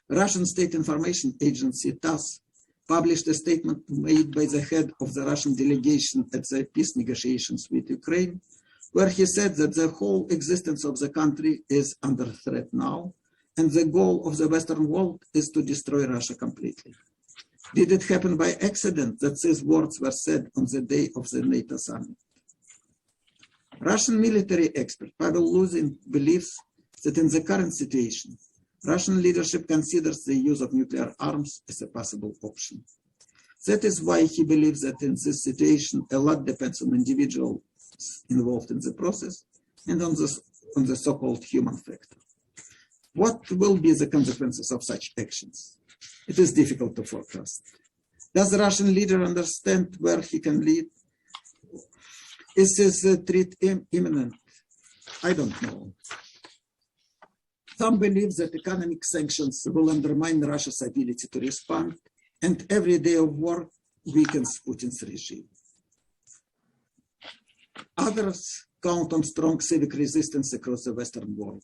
Russian State Information Agency TASS published a statement made by the head of the Russian delegation at the peace negotiations with Ukraine, where he said that the whole existence of the country is under threat now, and the goal of the Western world is to destroy Russia completely. Did it happen by accident that these words were said on the day of the NATO summit? Russian military expert Pavel Luzin believes that in the current situation, Russian leadership considers the use of nuclear arms as a possible option. That is why he believes that in this situation, a lot depends on individuals involved in the process and on the so-called human factor. What will be the consequences of such actions? It is difficult to forecast. Does the Russian leader understand where he can lead? Is this threat imminent? I don't know. Some believe that economic sanctions will undermine Russia's ability to respond, and every day of war weakens Putin's regime. Others count on strong civic resistance across the Western world.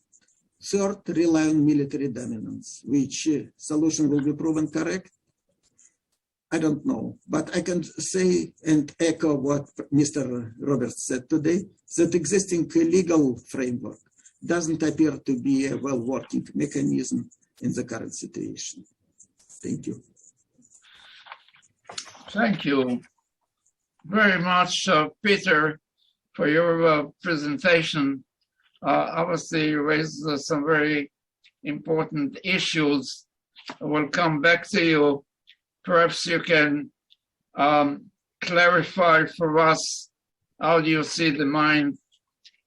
Third, rely on military dominance. Which solution will be proven correct? I don't know, but I can say and echo what Mr. Roberts said today, that existing legal framework doesn't appear to be a well-working mechanism in the current situation. Thank you. Thank you very much, Peter, for your presentation. Obviously, you raised some very important issues. We'll come back to you. Perhaps you can clarify for us how do you see the mind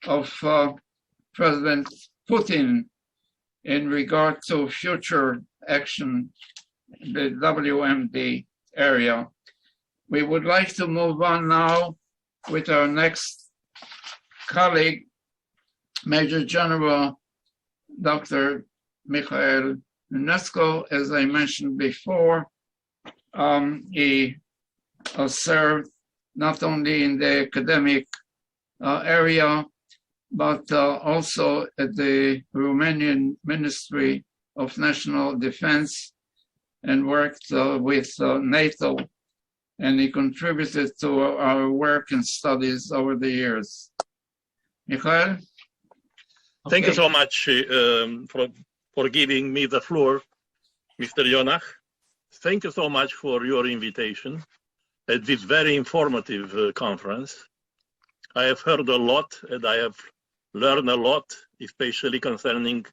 of President Putin in regard to future action in the WMD area. We would like to move on now with our next colleague, Major General Dr. Mikhail Nunesco. As I mentioned before, he served not only in the academic area, but also at the Romanian Ministry of National Defense and worked with NATO. And he contributed to our work and studies over the years. Mikhail? Thank you so much for giving me the floor, Mr. Jonach. Thank you so much for your invitation at this very informative conference. I have heard a lot and I have learned a lot, especially concerning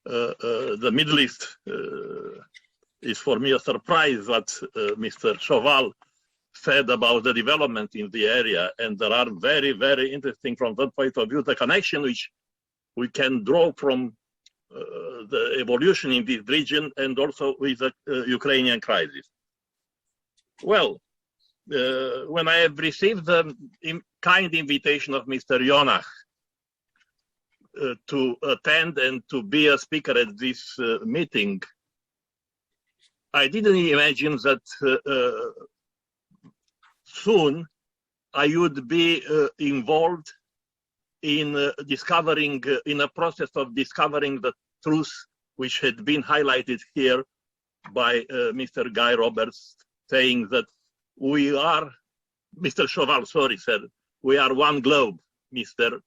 the Middle East. Is for me a surprise what Mr. Chauvel said about the development in the area, and there are very, very interesting from that point of view, the connection which we can draw from the evolution in this region and also with the Ukrainian crisis. Well, when I have received the kind invitation of Mr. Jonach to attend and to be a speaker at this meeting, I didn't imagine that soon I would be involved in discovering, in a process of discovering the truth which had been highlighted here by Mr. Guy Roberts, saying that we are, Mr. Chauvel, sorry, said, we are one globe. Mr.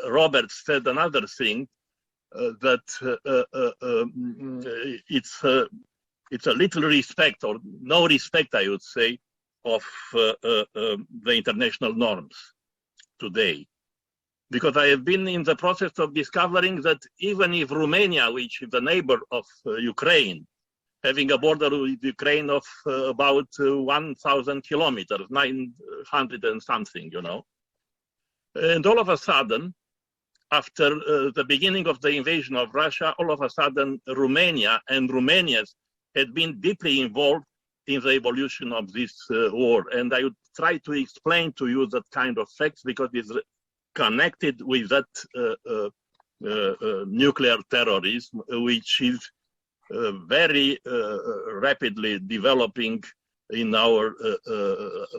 Roberts said another thing, that it's a little respect, or no respect, I would say, of the international norms today. Because I have been in the process of discovering that even if Romania, which is a neighbor of Ukraine, having a border with Ukraine of about 1,000 kilometers, 900 and something, you know. And all of a sudden, after the beginning of the invasion of Russia, all of a sudden, Romania and Romanians had been deeply involved in the evolution of this war. And I would try to explain to you that kind of facts because it's connected with that nuclear terrorism, which is very rapidly developing in our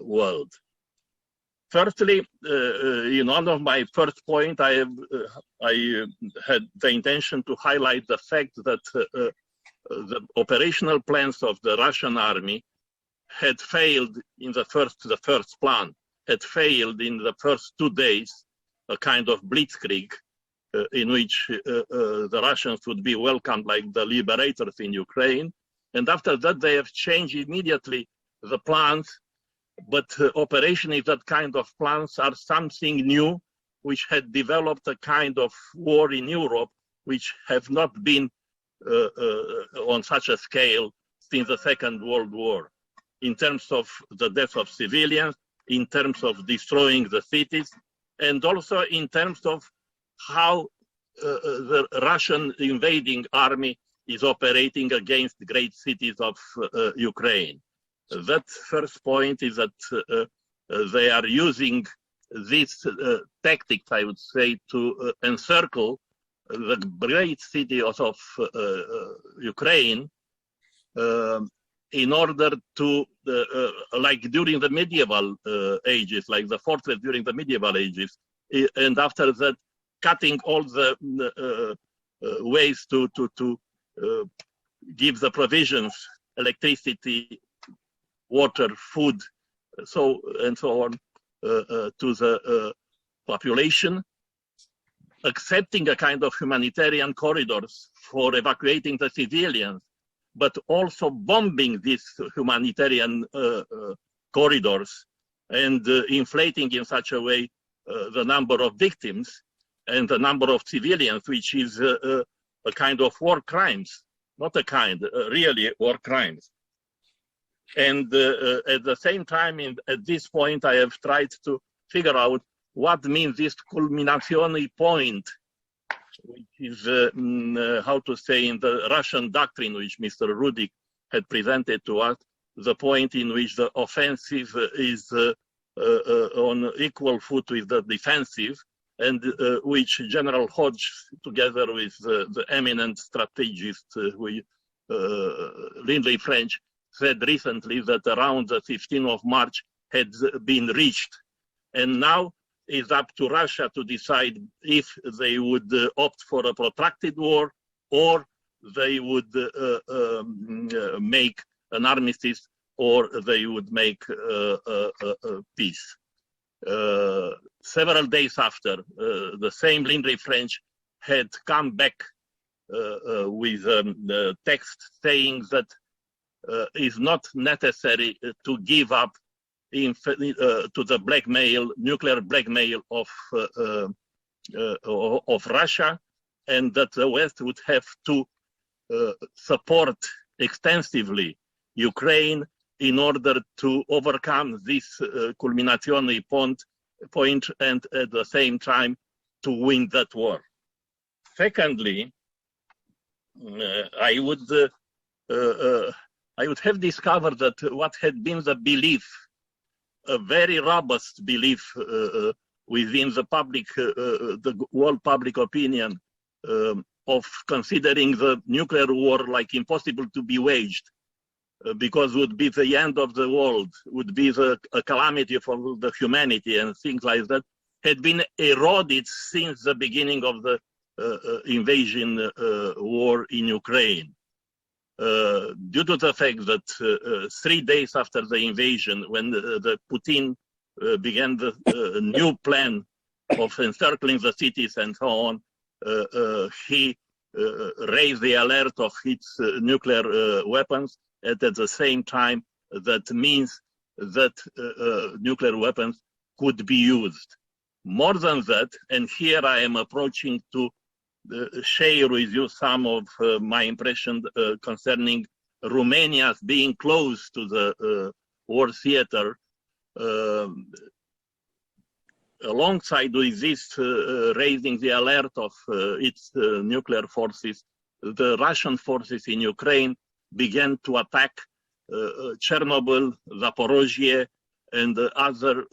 world. Firstly, in one of my first points, I had the intention to highlight the fact that the operational plans of the Russian army had failed in the first plan, had failed in the first 2 days, a kind of blitzkrieg in which the Russians would be welcomed like the liberators in Ukraine. And after that, they have changed immediately the plans, but operation is that kind of plans are something new, which had developed a kind of war in Europe, which have not been on such a scale since the Second World War, in terms of the death of civilians, in terms of destroying the cities, and also in terms of how the Russian invading army is operating against great cities of Ukraine. That first point is that they are using these tactics, I would say, to encircle the great city of Ukraine in order to, like during the medieval ages, like the fortress during the medieval ages, and after that, cutting all the ways to give the provisions, electricity, water, food, so and so on, to the population, accepting a kind of humanitarian corridors for evacuating the civilians, but also bombing these humanitarian corridors and inflating in such a way the number of victims and the number of civilians, which is a kind of war crimes, not a kind, really war crimes. And at the same time, at this point, I have tried to figure out what means this culminazione point, which is, how to say, in the Russian doctrine, which Mr. Rudik had presented to us, the point in which the offensive is on equal foot with the defensive, and which General Hodge, together with the eminent strategist Lindley French, said recently that around the 15th of March had been reached. And now it's up to Russia to decide if they would opt for a protracted war or they would make an armistice or they would make peace. Several days after, the same Lindley French had come back with the text saying that it's not necessary to give up to the blackmail, nuclear blackmail of Russia, and that the West would have to support extensively Ukraine in order to overcome this culminazione point and at the same time to win that war. Secondly, I would have discovered that what had been the belief, a very robust belief within the public, the world public opinion, of considering the nuclear war like impossible to be waged, because would be the end of the world, would be a calamity for the humanity and things like that, had been eroded since the beginning of the invasion war in Ukraine. Due to the fact that 3 days after the invasion, when the Putin began the new plan of encircling the cities and so on, he raised the alert of its nuclear weapons, and at the same time, that means that nuclear weapons could be used. More than that, and here I am approaching to share with you some of my impression concerning Romania's being close to the war theater. Alongside with this raising the alert of its nuclear forces, the Russian forces in Ukraine began to attack Chernobyl, Zaporozhye, and other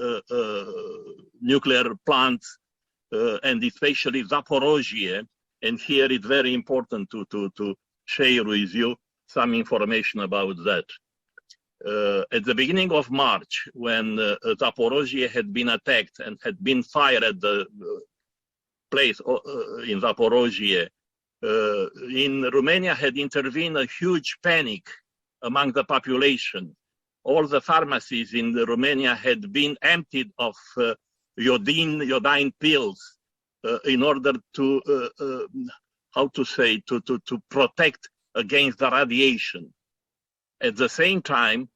nuclear plants, and especially Zaporozhye. And here it's very important to share with you some information about that. At the beginning of March, when Zaporozhye had been attacked and had been fired at the place in Zaporozhye, in Romania had intervened a huge panic among the population. All the pharmacies in Romania had been emptied of iodine pills in order to, how to say, to protect against the radiation. At the same time,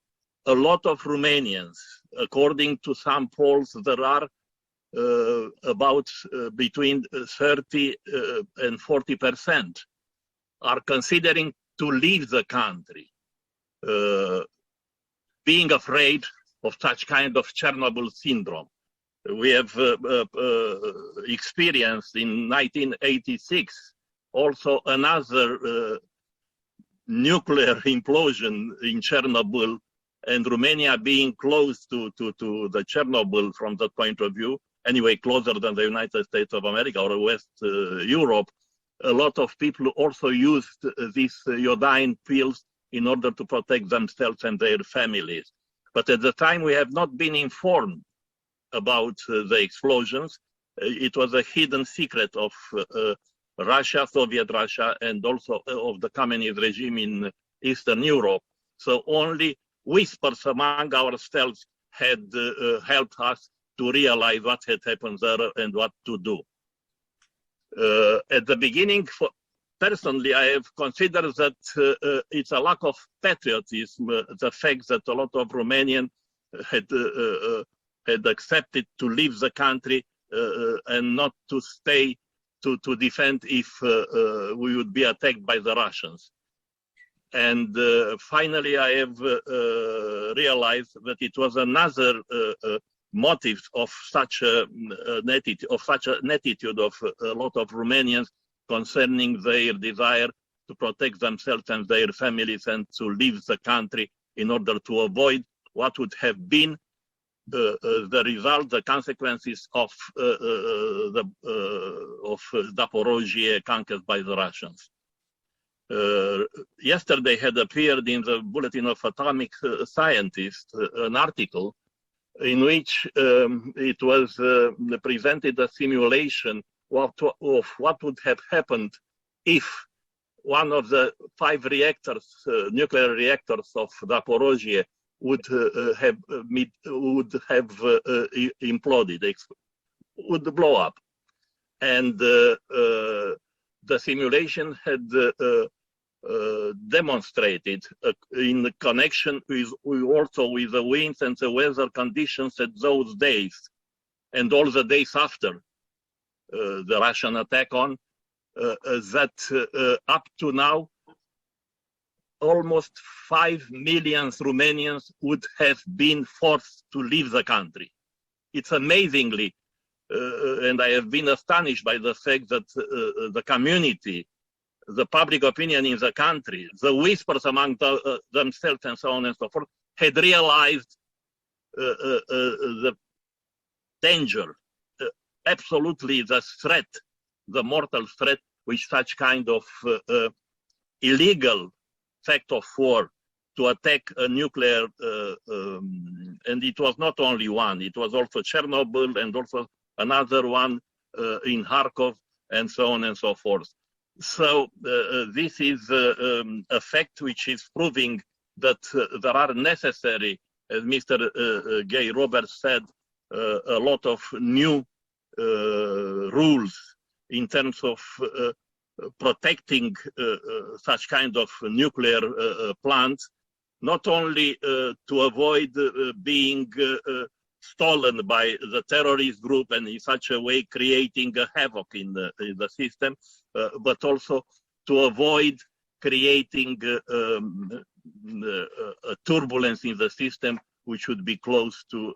a lot of Romanians, according to some polls, there are about between 30 and 40% are considering to leave the country, being afraid of such kind of Chernobyl syndrome. We have experienced in 1986 also another nuclear implosion in Chernobyl, and Romania being close to the Chernobyl from that point of view, anyway, closer than the United States of America or West Europe, a lot of people also used these iodine pills in order to protect themselves and their families. But at the time, we have not been informed about the explosions. It was a hidden secret of Russia, Soviet Russia, and also of the communist regime in Eastern Europe. So only whispers among ourselves had helped us to realize what had happened there and what to do. At the beginning, personally, I have considered that it's a lack of patriotism, the fact that a lot of Romanians had accepted to leave the country and not to stay to defend if we would be attacked by the Russians. And finally, I have realized that it was another motive of such an attitude of a lot of Romanians concerning their desire to protect themselves and their families and to leave the country in order to avoid what would have been the result, the consequences of Zaporozhye conquered by the Russians. Yesterday had appeared in the Bulletin of Atomic Scientists an article in which it was presented a simulation of what would have happened if one of the 5 reactors, nuclear reactors of Zaporozhye would have imploded, would blow up. And the simulation had demonstrated in connection with also with the winds and the weather conditions at those days and all the days after the Russian attack on, that up to now almost 5 million Romanians would have been forced to leave the country. It's amazingly, and I have been astonished by the fact that the community, the public opinion in the country, the whispers among themselves and so on and so forth, had realized the danger, absolutely the threat, the mortal threat which such kind of illegal act of war to attack a nuclear, and it was not only one, it was also Chernobyl and also another one in Kharkov and so on and so forth. So this is a fact which is proving that there are necessary, as Mr. Gay Roberts said, a lot of new rules in terms of protecting such kind of nuclear plants, not only to avoid being stolen by the terrorist group and in such a way creating a havoc in the system, but also to avoid creating a turbulence in the system which would be close to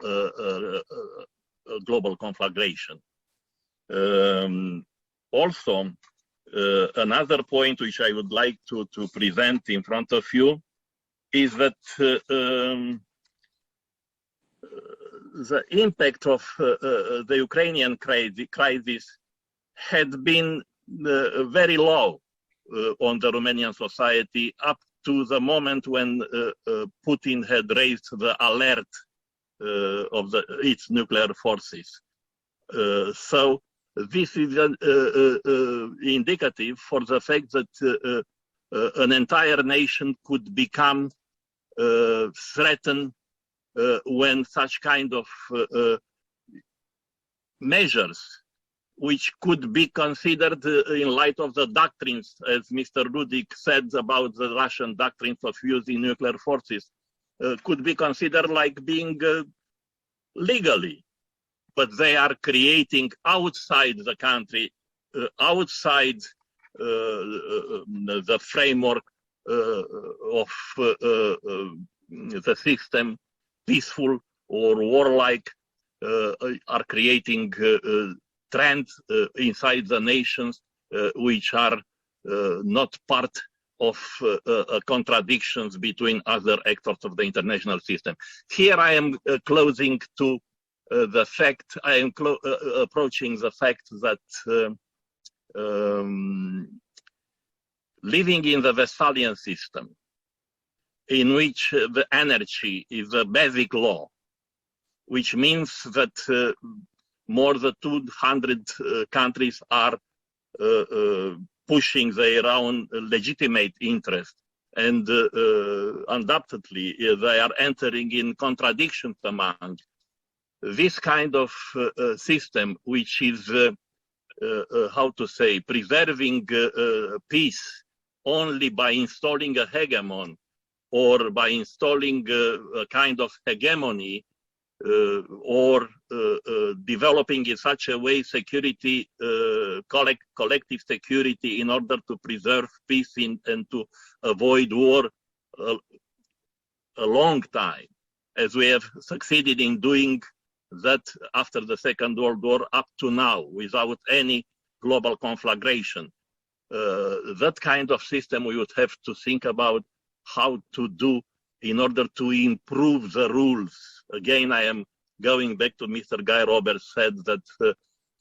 a global conflagration. Also, another point which I would like to present in front of you is that the impact of the Ukrainian crisis had been very low on the Romanian society up to the moment when Putin had raised the alert of its nuclear forces. So this is indicative for the fact that an entire nation could become threatened when such kind of measures, which could be considered in light of the doctrines, as Mr. Rudik said about the Russian doctrines of using nuclear forces, could be considered like being legally. But they are creating outside the country, outside the framework of the system, peaceful or warlike, are creating trends inside the nations which are not part of contradictions between other actors of the international system. Here I am closing to the fact, I am approaching the fact that living in the Westphalian system, in which the energy is a basic law, which means that more than 200 countries are pushing their own legitimate interest, and undoubtedly they are entering in contradictions among this kind of system, which is, how to say, preserving peace only by installing a hegemon or by installing a kind of hegemony, or developing in such a way security, collective security in order to preserve peace and to avoid war a long time, as we have succeeded in doing that after the Second World War up to now, without any global conflagration. That kind of system we would have to think about how to do in order to improve the rules. Again, I am going back to Mr. Guy Roberts said that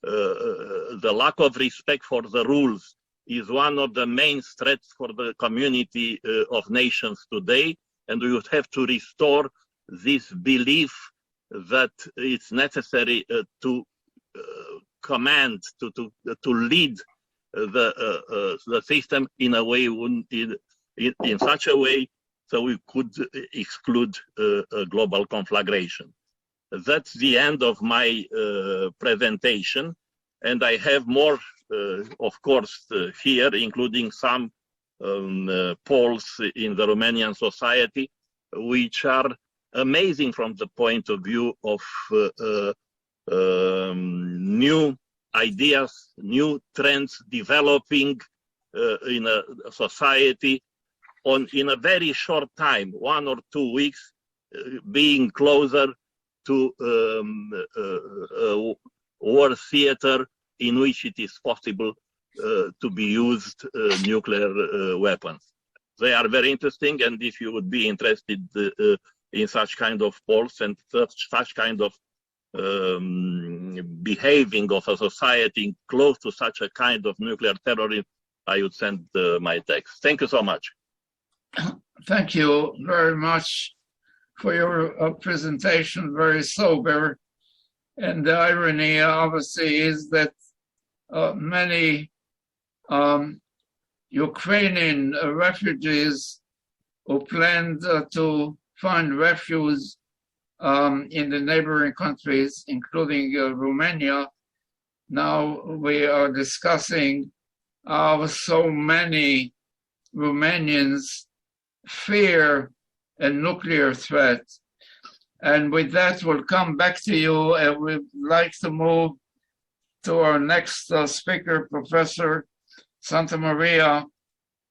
the lack of respect for the rules is one of the main threats for the community of nations today, and we would have to restore this belief that it's necessary to command, to lead the system in a way, in such a way so we could exclude a global conflagration. That's the end of my presentation, and I have more, of course, here, including some polls in the Romanian society, which are amazing from the point of view of new ideas, new trends developing in a society in a very short time, 1 or 2 weeks, being closer to a war theater in which it is possible to be used nuclear weapons. They are very interesting, and if you would be interested in such kind of polls and such kind of behaving of a society close to such a kind of nuclear terrorism, I would send my text. Thank you so much. Thank you very much for your presentation, very sober. And the irony, obviously, is that many Ukrainian refugees who planned to find refuge in the neighboring countries, including Romania, now we are discussing how so many Romanians fear a nuclear threat. And with that, we'll come back to you, and we'd like to move to our next speaker, Professor Santa Maria,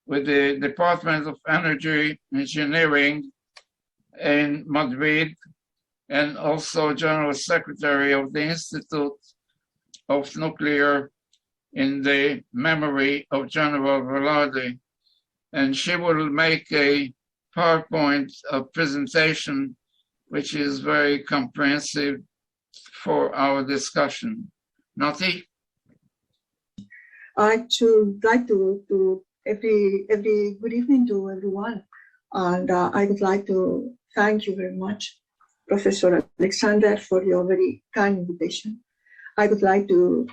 with the Department of Energy Engineering in Madrid, and also General Secretary of the Institute of Nuclear in the memory of General Velarde. And she will make a PowerPoint presentation which is very comprehensive for our discussion. Nati? I would like to every good evening to everyone, and I would like to thank you very much, Professor Alexander, for your very kind invitation. I would like to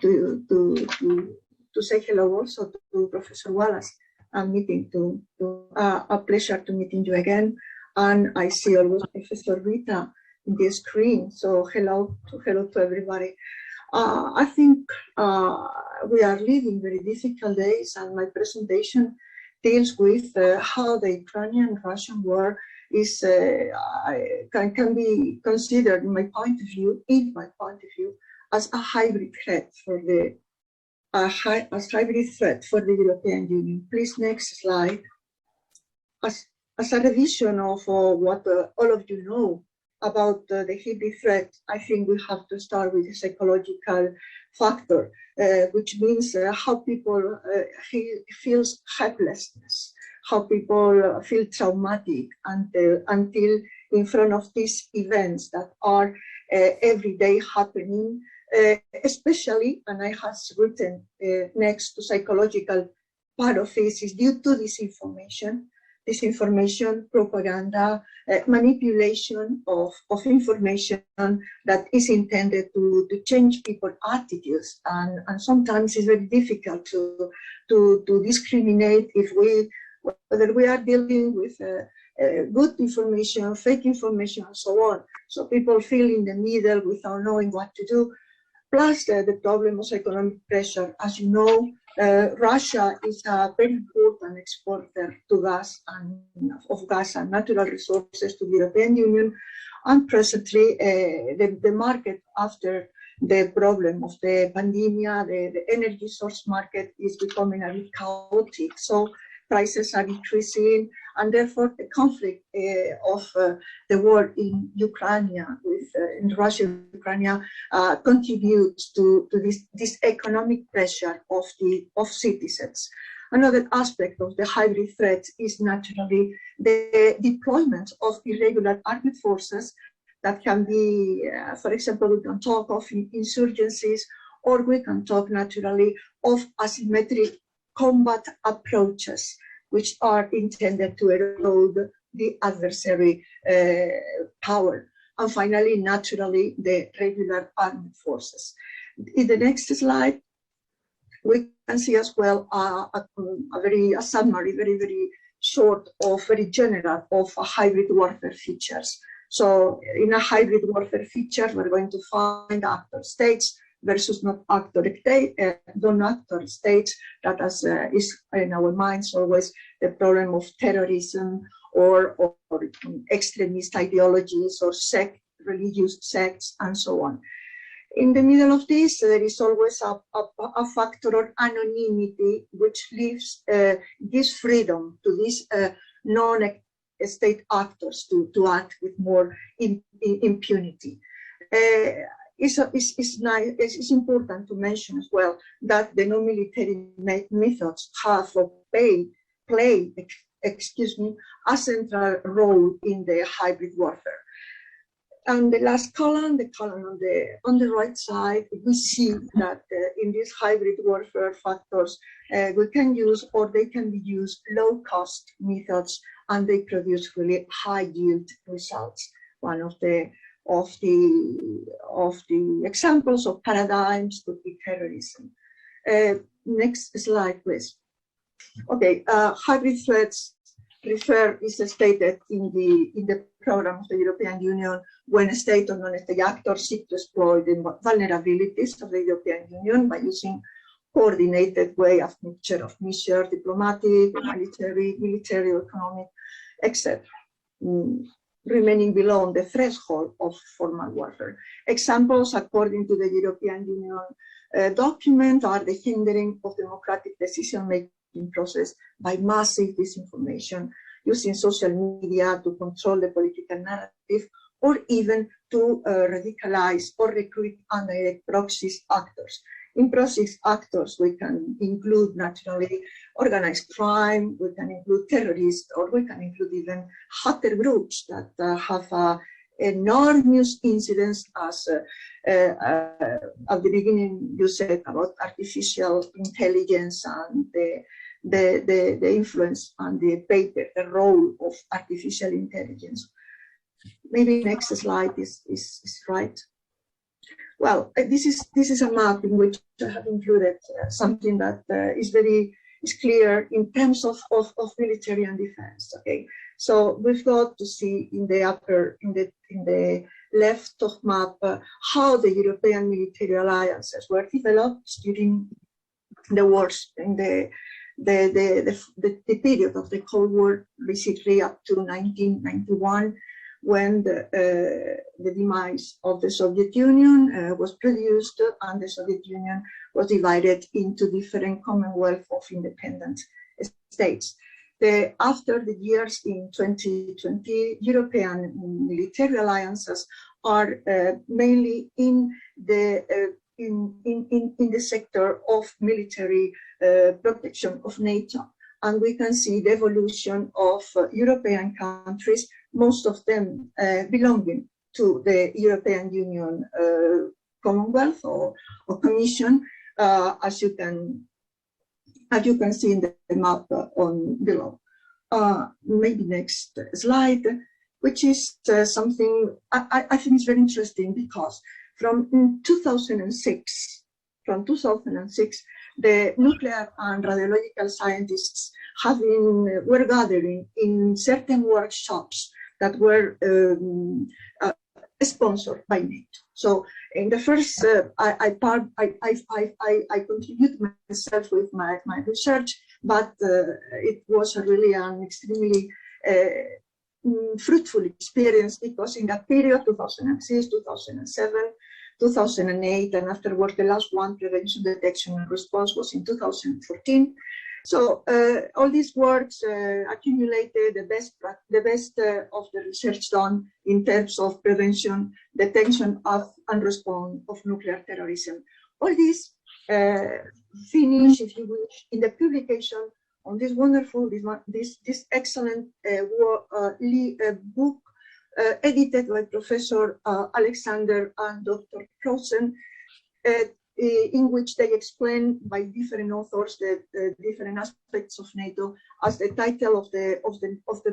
say hello also to Professor Wallace. I'm a pleasure to meeting you again. And I see always Professor Rita in the screen. So hello to everybody. I think we are living very difficult days, and my presentation deals with how the Ukrainian-Russian war is can be considered, in my point of view, as a hybrid threat for the European Union. Please, next slide. As a revision of what all of you know about the hybrid threat, I think we have to start with the psychological factor, which means how people feel helplessness, how people feel traumatic until in front of these events that are every day happening, especially, and I have written next to psychological part of this, is due to disinformation, propaganda, manipulation of information that is intended to change people's attitudes. And sometimes it's very difficult to discriminate whether we are dealing with good information, fake information, and so on. So people feel in the middle without knowing what to do. Plus the problem of economic pressure. As you know, Russia is a very important exporter of gas and natural resources to the European Union, And presently, the market after the problem of the pandemic, the energy source market is becoming a bit chaotic. So prices are increasing, and therefore the conflict of the war in Ukraine, in Russia, Ukraine, contributes to this economic pressure of citizens. Another aspect of the hybrid threat is naturally the deployment of irregular armed forces that can be, for example, we can talk of insurgencies, or we can talk naturally of asymmetric combat approaches, which are intended to erode the adversary power. And finally, naturally, the regular armed forces. In the next slide, we can see as well a summary, very short of very general of hybrid warfare features. So in a hybrid warfare feature, we're going to find actor states versus non-actor states, that is in our minds always the problem of terrorism or extremist ideologies or religious sects and so on. In the middle of this, there is always a factor of anonymity, which gives freedom to these non-state actors to act with more impunity. It's important to mention as well that the non-military methods have played a central role in the hybrid warfare. And the last column, the column on the right side, we see that in these hybrid warfare factors, we can use, or they can be used, low-cost methods, and they produce really high-yield results. One of the examples of paradigms could be terrorism. Next slide, please. Okay, hybrid threats is stated in the program of the European Union when a state or non-state actors seek to exploit the vulnerabilities of the European Union by using coordinated way of mixture of measures, diplomatic, military, economic, etc. Remaining below the threshold of formal warfare. Examples, according to the European Union document, are the hindering of democratic decision-making process by massive disinformation, using social media to control the political narrative, or even to radicalize or recruit indirect proxy actors. In proxy actors, we can include naturally organized crime, we can include terrorists, or we can include even hacker groups that have enormous incidents, as at the beginning you said about artificial intelligence and the influence and the role of artificial intelligence. Maybe next slide is right. Well, this is a map in which I have included something that is clear in terms of military and defense. Okay, so we've got to see in the left of map how the European military alliances were developed during the wars in the period of the Cold War, basically up to 1991. When the demise of the Soviet Union was produced, and the Soviet Union was divided into different Commonwealth of independent states. After the years in 2020, European military alliances are mainly in the sector of military protection of NATO. And we can see the evolution of European countries, most of them belonging to the European Union Commonwealth or Commission, as you can see in the map on below. Maybe next slide, which is something I think is very interesting, because from 2006, the nuclear and radiological scientists were gathering in certain workshops that were sponsored by NATO. So in the first, I contribute myself with my research, but it was really an extremely fruitful experience, because in that period, 2006, 2007, 2008, and afterwards the last one, prevention, detection, and response, was in 2014. So all these works accumulated the best of the research done in terms of prevention, detection of, and response of nuclear terrorism. All this finished, if you wish, in the publication on this wonderful, this excellent book edited by Professor Alexander and Dr. Rosen, in which they explain by different authors the different aspects of NATO, as the title of the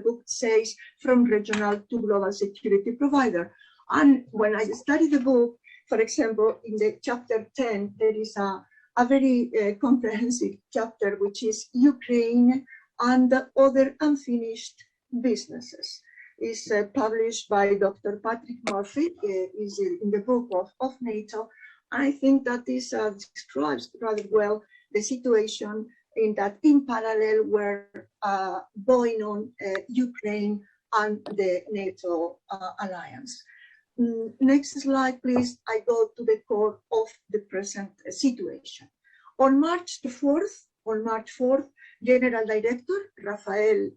book says, from regional to global security provider. And when I studied the book, for example, in the chapter 10, there is a very comprehensive chapter, which is Ukraine and other unfinished businesses. Is published by Dr. Patrick Murphy, is in the book of NATO. I think that this describes rather well the situation in that in parallel were going on Ukraine and the NATO alliance. Next slide, please. I go to the core of the present situation. On March 4th, General Director Rafael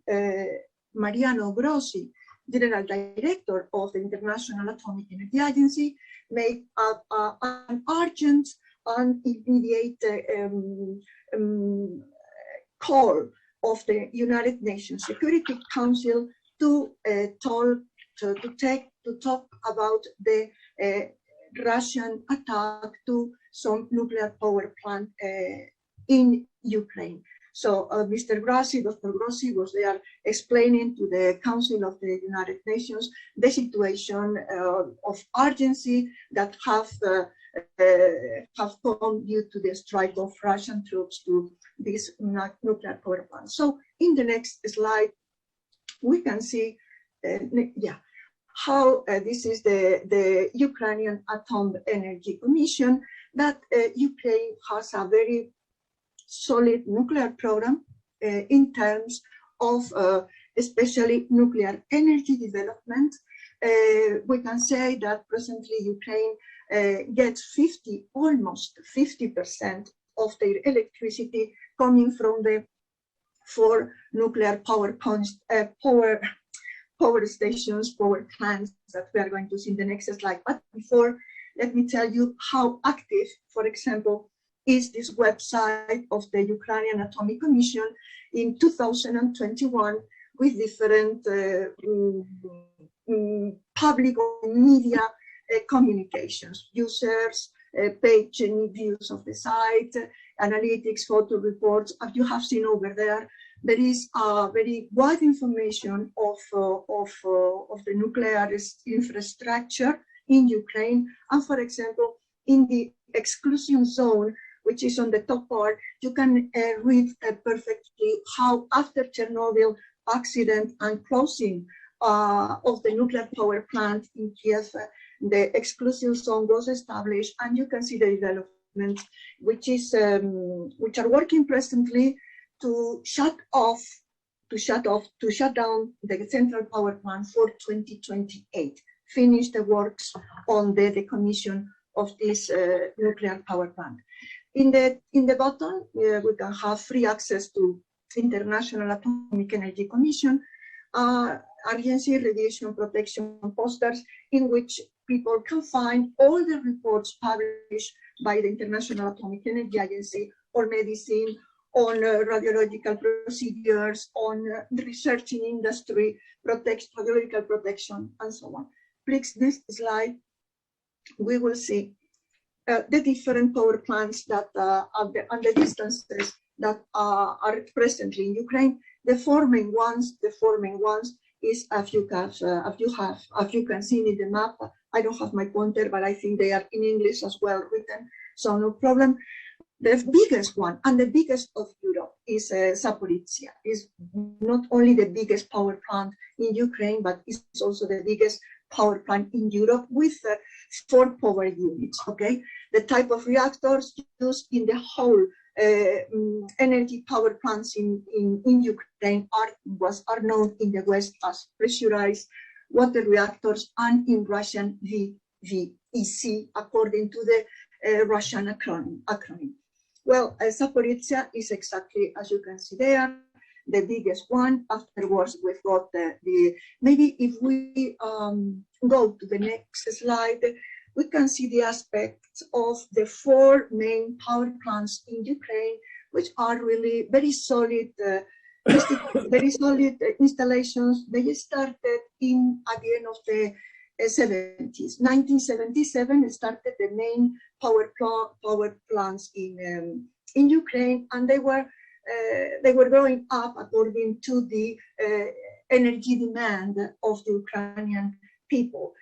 Mariano Grossi, General Director of the International Atomic Energy Agency, made an urgent and immediate call of the United Nations Security Council to talk about the Russian attack to some nuclear power plant in Ukraine. So Mr. Grossi, Dr. Grossi, was there explaining to the Council of the United Nations the situation of urgency that have come due to the strike of Russian troops to this nuclear power plant. So in the next slide, we can see, how this is the Ukrainian Atomic Energy Commission, that Ukraine has a very solid nuclear program in terms of especially nuclear energy development. We can say that presently Ukraine gets almost 50% of their electricity coming from the 4 nuclear power stations, power plants that we are going to see in the next slide. But before, let me tell you how active, for example, is this website of the Ukrainian Atomic Commission in 2021 with different public media communications, users, page views of the site, analytics, photo reports. As you have seen over there, there is a very wide information of the nuclear infrastructure in Ukraine. And for example, in the exclusion zone, which is on the top part, you can read perfectly how after Chernobyl accident and closing of the nuclear power plant in Kiev, the exclusion zone was established, and you can see the development, which are working presently to shut down the central power plant for 2028. Finish the works on the decommission of this nuclear power plant. In the bottom, we can have free access to International Atomic Energy Commission agency radiation protection posters, in which people can find all the reports published by the International Atomic Energy Agency or medicine on radiological procedures, on research in industry, radiological protection, and so on. Please, this slide, we will see the different power plants that and the distances that are presently in Ukraine. The four main ones is as you can see in the map. I don't have my pointer, but I think they are in English as well written, so no problem. The biggest one and the biggest of Europe is Zaporizhzhia. Is not only the biggest power plant in Ukraine, but it's also the biggest power plant in Europe with 4 power units. Okay, the type of reactors used in the whole energy power plants in Ukraine are known in the West as pressurized water reactors, and in Russian VVEC, according to the Russian acronym. Well, Zaporizhzhia is exactly as you can see there, the biggest one. Afterwards, we've got maybe if we go to the next slide, we can see the aspects of the 4 main power plants in Ukraine, which are really very solid, very solid installations. They started at the end of the 70s. 1977 started the main power plants in Ukraine, and they were growing up according to the energy demand of the Ukrainian people.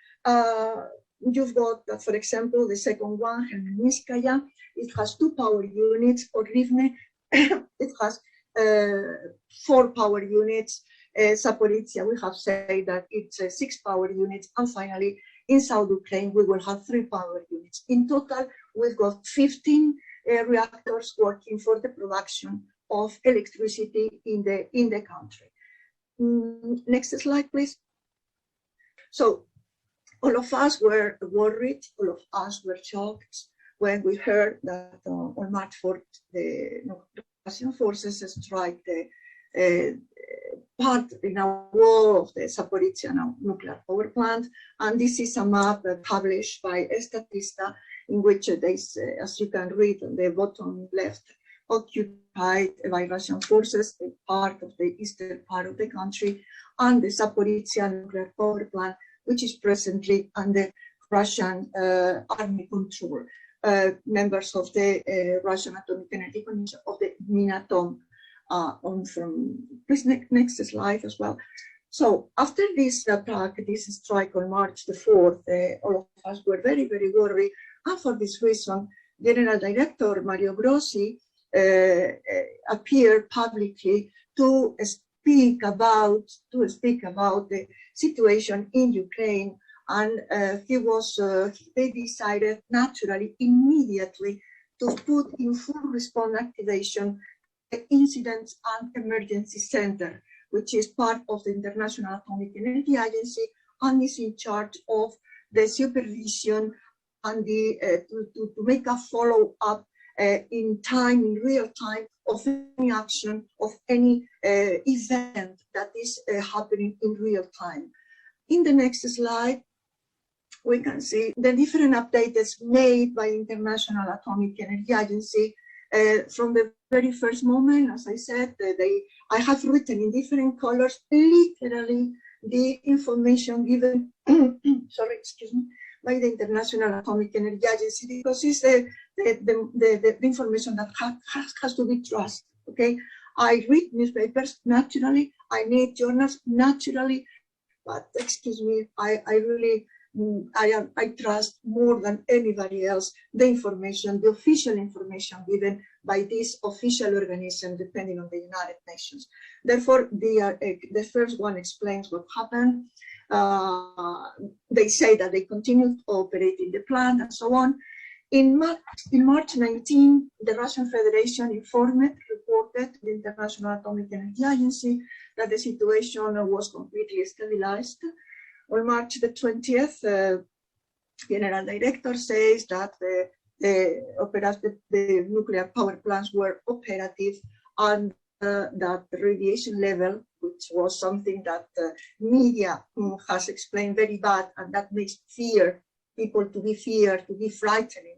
You've got, for example, the second one, Chmelnytskaya. It has 2 power units. Or Rivne, it has 4 power units. Zaporizhzhia, we have said that it's 6 power units. And finally, in South Ukraine, we will have 3 power units. In total, we've got 15 reactors working for the production of electricity in the country. Next slide, please. So all of us were worried, all of us were shocked when we heard that on March 4th, the Russian forces struck the part in a wall of the Zaporizhzhia nuclear power plant. And this is a map published by Statista, in which they, as you can read on the bottom left, occupied by Russian forces, a part of the eastern part of the country, and the Zaporizhzhia nuclear power plant, which is presently under Russian army control. Members of the Russian Atomic Energy Commission of the Minatom please next slide as well. So after this attack, this strike on March the 4th, all of us were very, very worried. And for this reason, General Director Mario Grossi appeared publicly to speak about the situation in Ukraine, and they decided naturally immediately to put in full response activation the Incidents and Emergency Center, which is part of the International Atomic Energy Agency and is in charge of the supervision and to make a follow-up in real time of any action, of any event that is happening in real time. In the next slide, we can see the different updates made by International Atomic Energy Agency from the very first moment. As I said, I have written in different colors, literally the information given, sorry, excuse me, by the International Atomic Energy Agency, because it's the information that has to be trusted, okay? I read newspapers, naturally, I need journals, naturally, but excuse me, I really, I trust more than anybody else the information, the official information given by this official organism, depending on the United Nations. Therefore, the first one explains what happened. They say that they continued operating the plant and so on. In March 19, the Russian Federation reported to the International Atomic Energy Agency that the situation was completely stabilized. On March the 20th, General Director says that the nuclear power plants were operative, and that the radiation level, which was something that media has explained very bad, and that makes people to be frightening,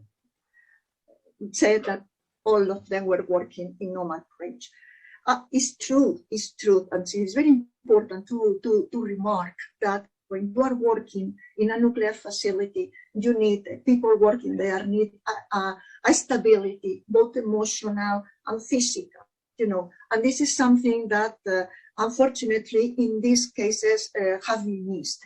said that all of them were working in normal range. It's true, and it's very important to remark that when you are working in a nuclear facility, you need people working there need a stability, both emotional and physical, and this is something that unfortunately in these cases have been missed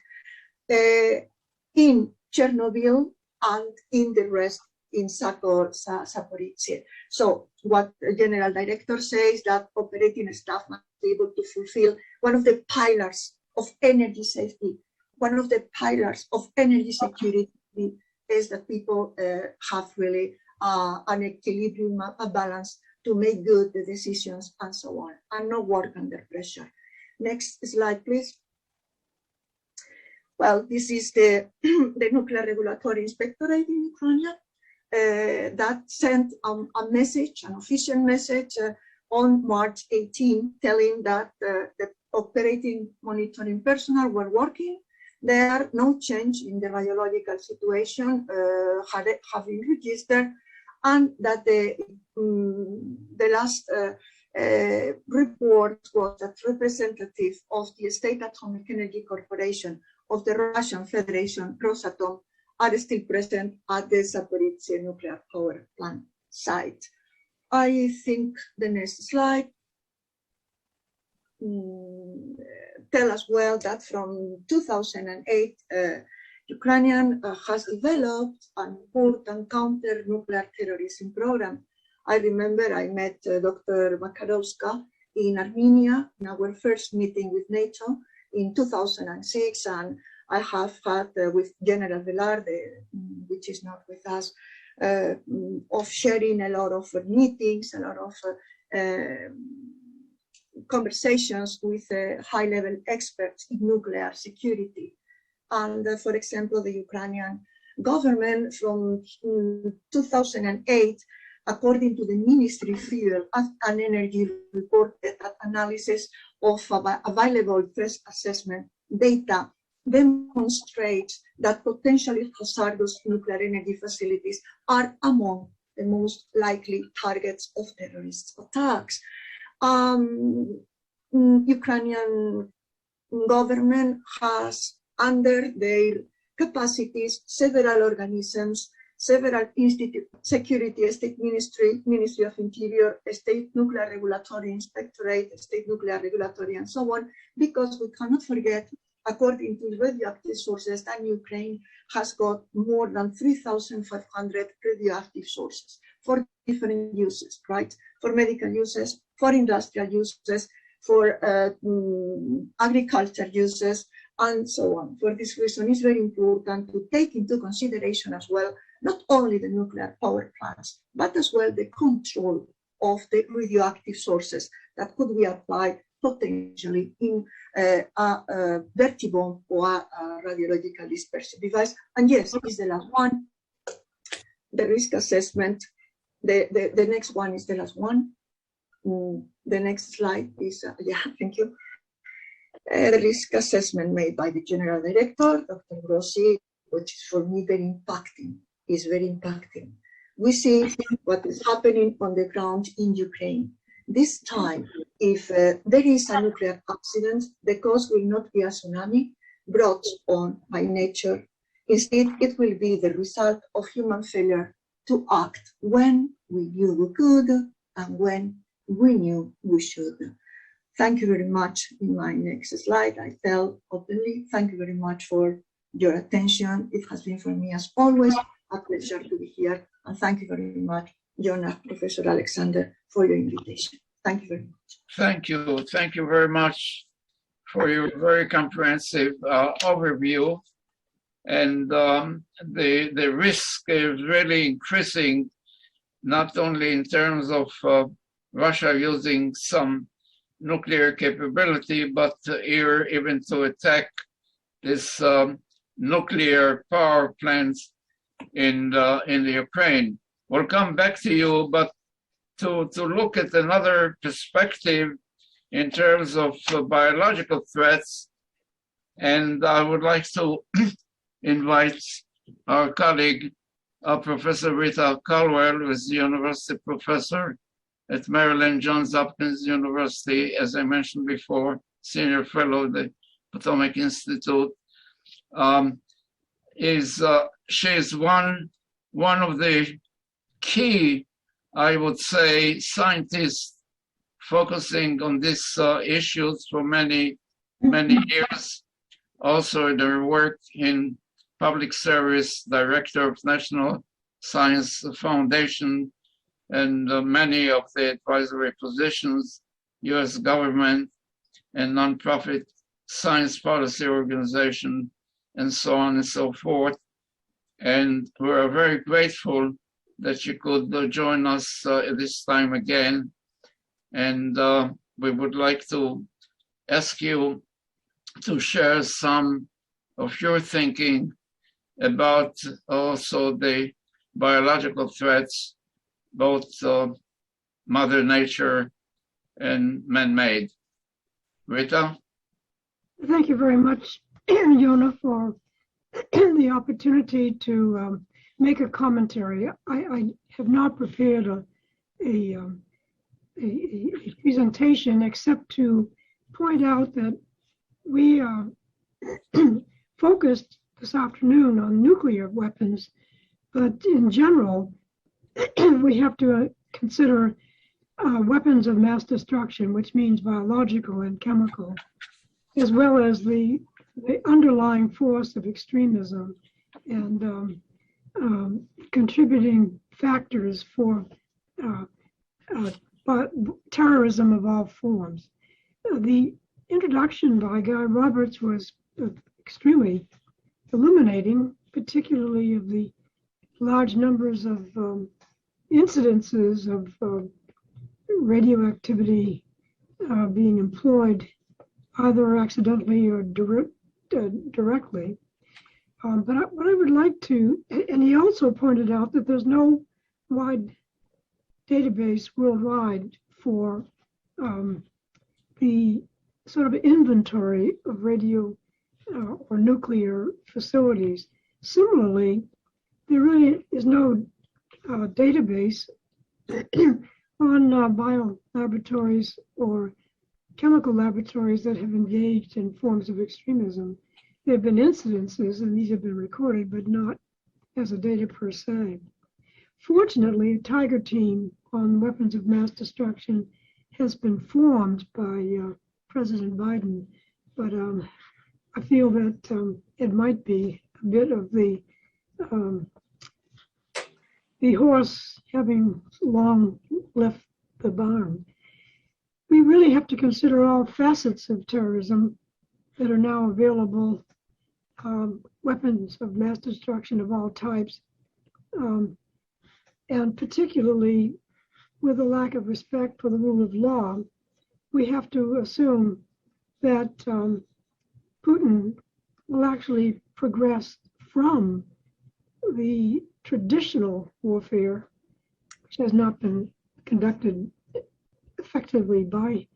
in Chernobyl and in the rest in Zaporizhzhia. So what the General Director says, that operating staff must be able to fulfill one of the pillars of energy safety. One of the pillars of energy security is that people have really an equilibrium, a balance to make good the decisions and so on, and not work under pressure. Next slide, please. Well, this is the Nuclear Regulatory Inspectorate in Ukraine that sent a message, an official message on March 18, telling that the operating monitoring personnel were working. There are no change in the radiological situation have been registered, and that the last report was that representative of the State Atomic Energy Corporation of the Russian Federation, Rosatom, are still present at the Zaporizhzhia nuclear power plant site. I think the next slide tell us well that from 2008, Ukrainian has developed an important counter-nuclear terrorism program. I remember I met Dr. Makarovska in Armenia in our first meeting with NATO in 2006, and I have had with General Velarde, which is not with us, of sharing a lot of meetings, a lot of conversations with high-level experts in nuclear security. And for example, the Ukrainian government from 2008, according to the Ministry of Fuel and Energy, reported that analysis of available threat assessment data demonstrates that potentially hazardous nuclear energy facilities are among the most likely targets of terrorist attacks. Ukrainian government has under their capacities several organisms, several institutes, security, state ministry, Ministry of Interior, state nuclear regulatory inspectorate, state nuclear regulatory, and so on, because we cannot forget, according to radioactive sources, that Ukraine has got more than 3,500 radioactive sources for different uses, right? For medical uses, for industrial uses, for agriculture uses, and so on. For this reason, it's very important to take into consideration as well, not only the nuclear power plants, but as well the control of the radioactive sources that could be applied potentially in a dirty bomb or a radiological dispersion device. And yes, it's the last one, the risk assessment. The next one is the last one. The next slide is, yeah, thank you. The risk assessment made by the General Director, Dr. Grossi, which is for me very impacting, is very impacting. We see what is happening on the ground in Ukraine. This time, if there is a nuclear accident, the cause will not be a tsunami brought on by nature. Instead, it will be the result of human failure to act when we knew we could and when we knew we should. Thank you very much. In my next slide, I tell openly, thank you very much for your attention. It has been for me, as always, a pleasure to be here. And thank you very much, Jonas, Professor Alexander, for your invitation. Thank you very much. Thank you. Thank you very much for your very comprehensive overview. And the risk is really increasing, not only in terms of Russia using some nuclear capability, but here even to attack this nuclear power plants in the Ukraine. We'll come back to you, but to look at another perspective in terms of biological threats, and I would like to invite our colleague, Professor Rita Caldwell, who is the university professor at Maryland Johns Hopkins University, as I mentioned before, senior fellow at the Potomac Institute. She is one of the key, I would say, scientists focusing on these issues for many years. Also, their work in public service, director of National Science Foundation, and many of the advisory positions, U.S. government and nonprofit science policy organization, and so on and so forth. And we're very grateful that you could join us at this time again. And we would like to ask you to share some of your thinking about also the biological threats, both Mother Nature and man-made. Rita? Thank you very much, Yona, for the opportunity to make a commentary. I have not prepared a presentation except to point out that we focused this afternoon on nuclear weapons, but in general, we have to consider weapons of mass destruction, which means biological and chemical, as well as the underlying force of extremism and contributing factors for terrorism of all forms. The introduction by Guy Roberts was extremely illuminating, particularly of the large numbers of incidences of radioactivity being employed either accidentally or directly. But what I would like to, and he also pointed out that there's no wide database worldwide for the sort of inventory of radio or nuclear facilities. Similarly, there really is no database on bio laboratories or chemical laboratories that have engaged in forms of extremism. There have been incidences, and these have been recorded, but not as a data per se. Fortunately, a Tiger team on weapons of mass destruction has been formed by President Biden, but I feel that it might be a bit of the horse having long left the barn. We really have to consider all facets of terrorism that are now available, weapons of mass destruction of all types, and particularly with a lack of respect for the rule of law, we have to assume that Putin will actually progress from the traditional warfare, which has not been conducted effectively by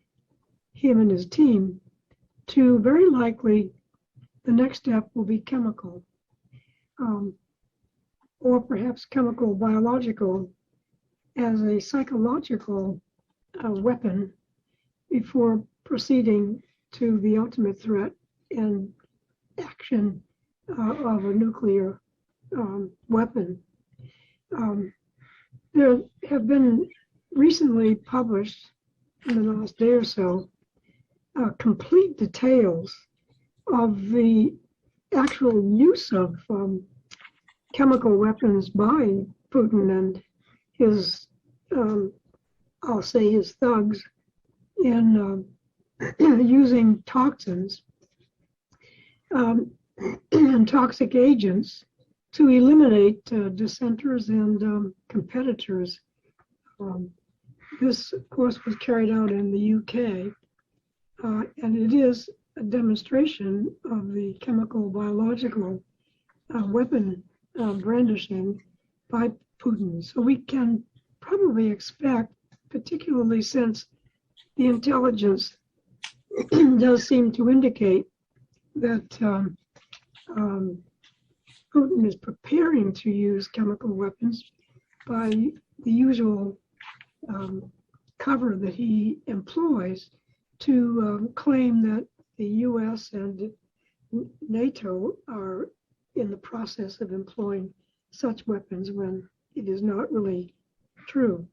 him and his team, to very likely the next step will be chemical, or perhaps chemical biological as a psychological weapon before proceeding to the ultimate threat and action of a nuclear weapon. There have been recently published in the last day or so complete details of the actual use of chemical weapons by Putin and his, I'll say his thugs in using toxins and toxic agents to eliminate dissenters and competitors. This, of course, was carried out in the UK, and it is a demonstration of the chemical biological weapon brandishing by Putin. So we can probably expect, particularly since the intelligence does seem to indicate that Putin is preparing to use chemical weapons by the usual cover that he employs to claim that the US and NATO are in the process of employing such weapons when it is not really true.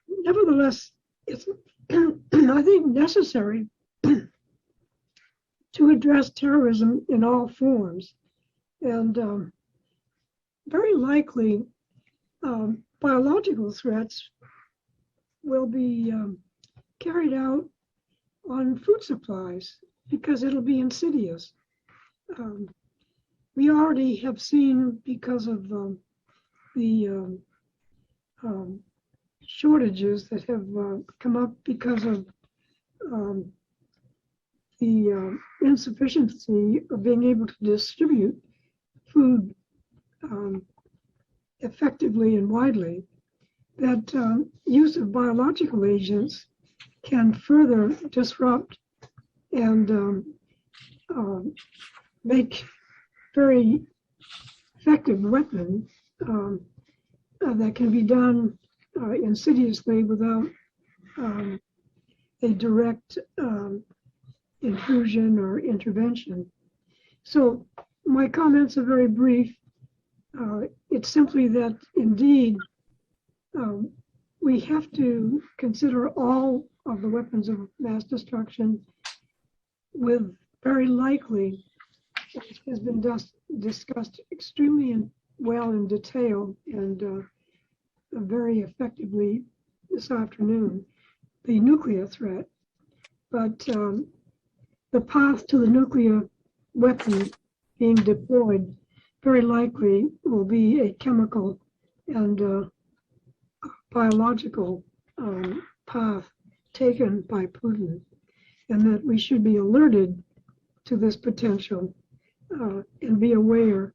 Nevertheless, it's, I think, necessary to address terrorism in all forms. And very likely, biological threats will be carried out on food supplies because it'll be insidious. We already have seen, because of the shortages that have come up because of the insufficiency of being able to distribute food effectively and widely, that use of biological agents can further disrupt and make very effective weapons that can be done insidiously without a direct intrusion or intervention. So my comments are very brief. It's simply that indeed we have to consider all of the weapons of mass destruction, with very likely, which has been discussed extremely well in detail and very effectively this afternoon, the nuclear threat. But the path to the nuclear weapon being deployed very likely will be a chemical and biological path taken by Putin, and that we should be alerted to this potential and be aware.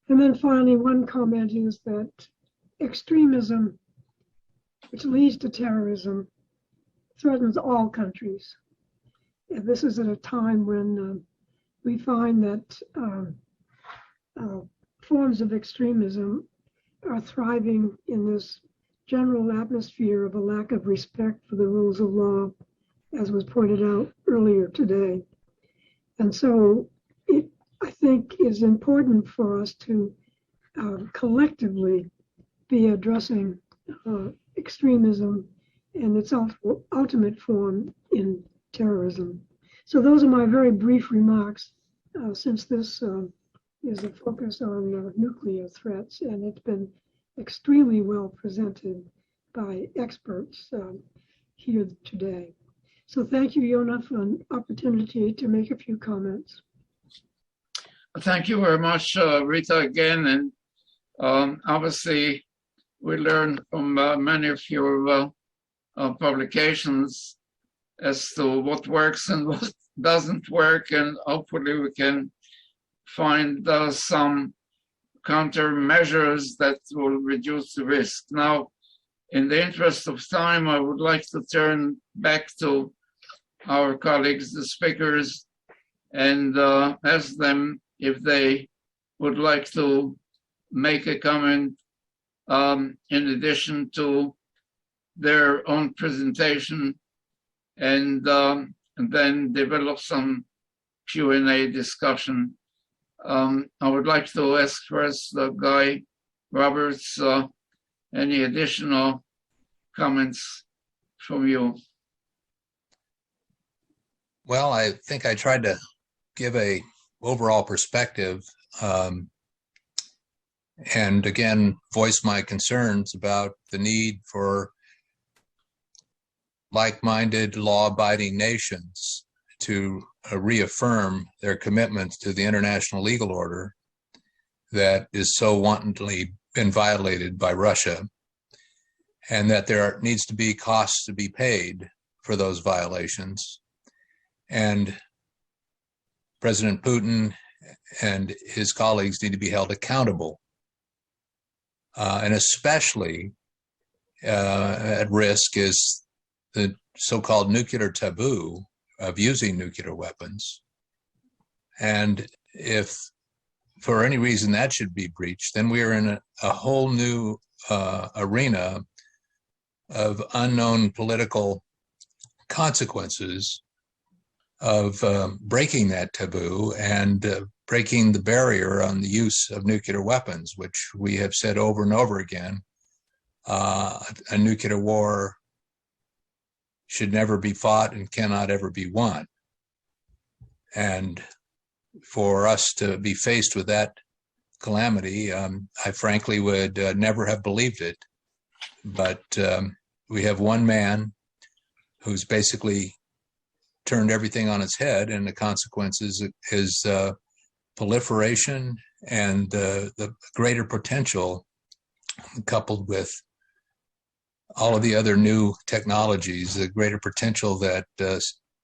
And then finally, one comment is that extremism, which leads to terrorism, threatens all countries. And this is at a time when we find that forms of extremism are thriving in this general atmosphere of a lack of respect for the rules of law, as was pointed out earlier today. And so it, I think, is important for us to collectively be addressing extremism and its ultimate form in terrorism. So those are my very brief remarks, since this is a focus on nuclear threats, and it's been extremely well presented by experts here today. So thank you, Yona, for an opportunity to make a few comments. Thank you very much, Rita, again. And obviously, we learned from many of your publications as to what works and what doesn't work, and hopefully we can find some countermeasures that will reduce the risk. Now, in the interest of time, I would like to turn back to our colleagues, the speakers, and ask them if they would like to make a comment in addition to their own presentation, and then develop some Q&A discussion. I would like to ask first Guy Roberts, any additional comments from you? Well, I think I tried to give a overall perspective, and again, voice my concerns about the need for like-minded, law-abiding nations to reaffirm their commitments to the international legal order that is so wantonly been violated by Russia, and that there needs to be costs to be paid for those violations. And President Putin and his colleagues need to be held accountable. And especially at risk is the so-called nuclear taboo of using nuclear weapons. And if for any reason that should be breached, then we are in a whole new arena of unknown political consequences of breaking that taboo and breaking the barrier on the use of nuclear weapons, which we have said over and over again. A nuclear war should never be fought and cannot ever be won. And for us to be faced with that calamity, I frankly would never have believed it. But we have one man who's basically turned everything on its head, and the consequences is proliferation and the greater potential, coupled with all of the other new technologies, the greater potential that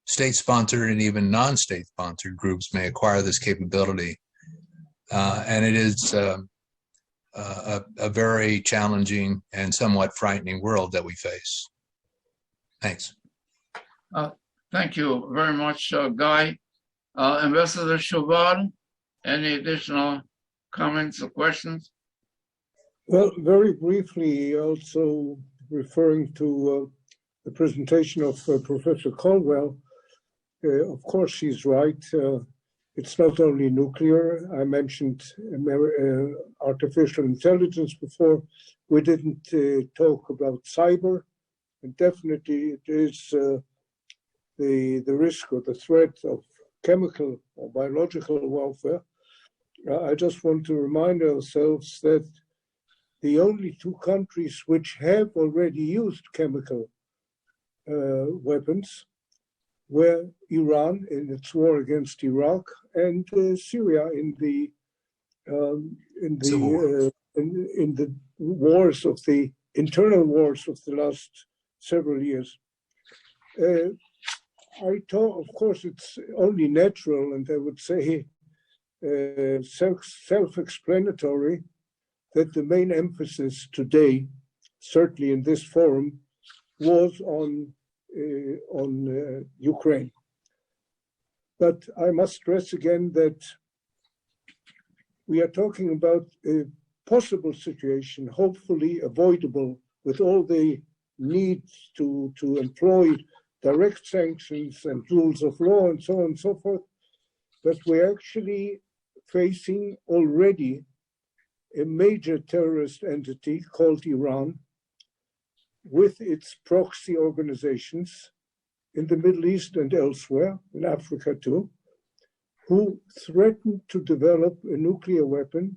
state-sponsored and even non-state-sponsored groups may acquire this capability. And it is a very challenging and somewhat frightening world that we face. Thanks. Thank you very much, Guy. Ambassador Chauvel, any additional comments or questions? Well, very briefly, also referring to the presentation of Professor Caldwell, of course, she's right. It's not only nuclear. I mentioned artificial intelligence before. We didn't talk about cyber, and definitely it is the risk or the threat of chemical or biological warfare. I just want to remind ourselves that the only two countries which have already used chemical weapons were Iran in its war against Iraq and Syria in the wars of the internal wars of the last several years. I thought, of course, it's only natural, and I would say self-explanatory, that the main emphasis today, certainly in this forum, was on Ukraine. But I must stress again that we are talking about a possible situation, hopefully avoidable, with all the needs to employ direct sanctions and rules of law and so on and so forth. But we're actually facing already a major terrorist entity called Iran, with its proxy organizations in the Middle East and elsewhere, in Africa too, who threatened to develop a nuclear weapon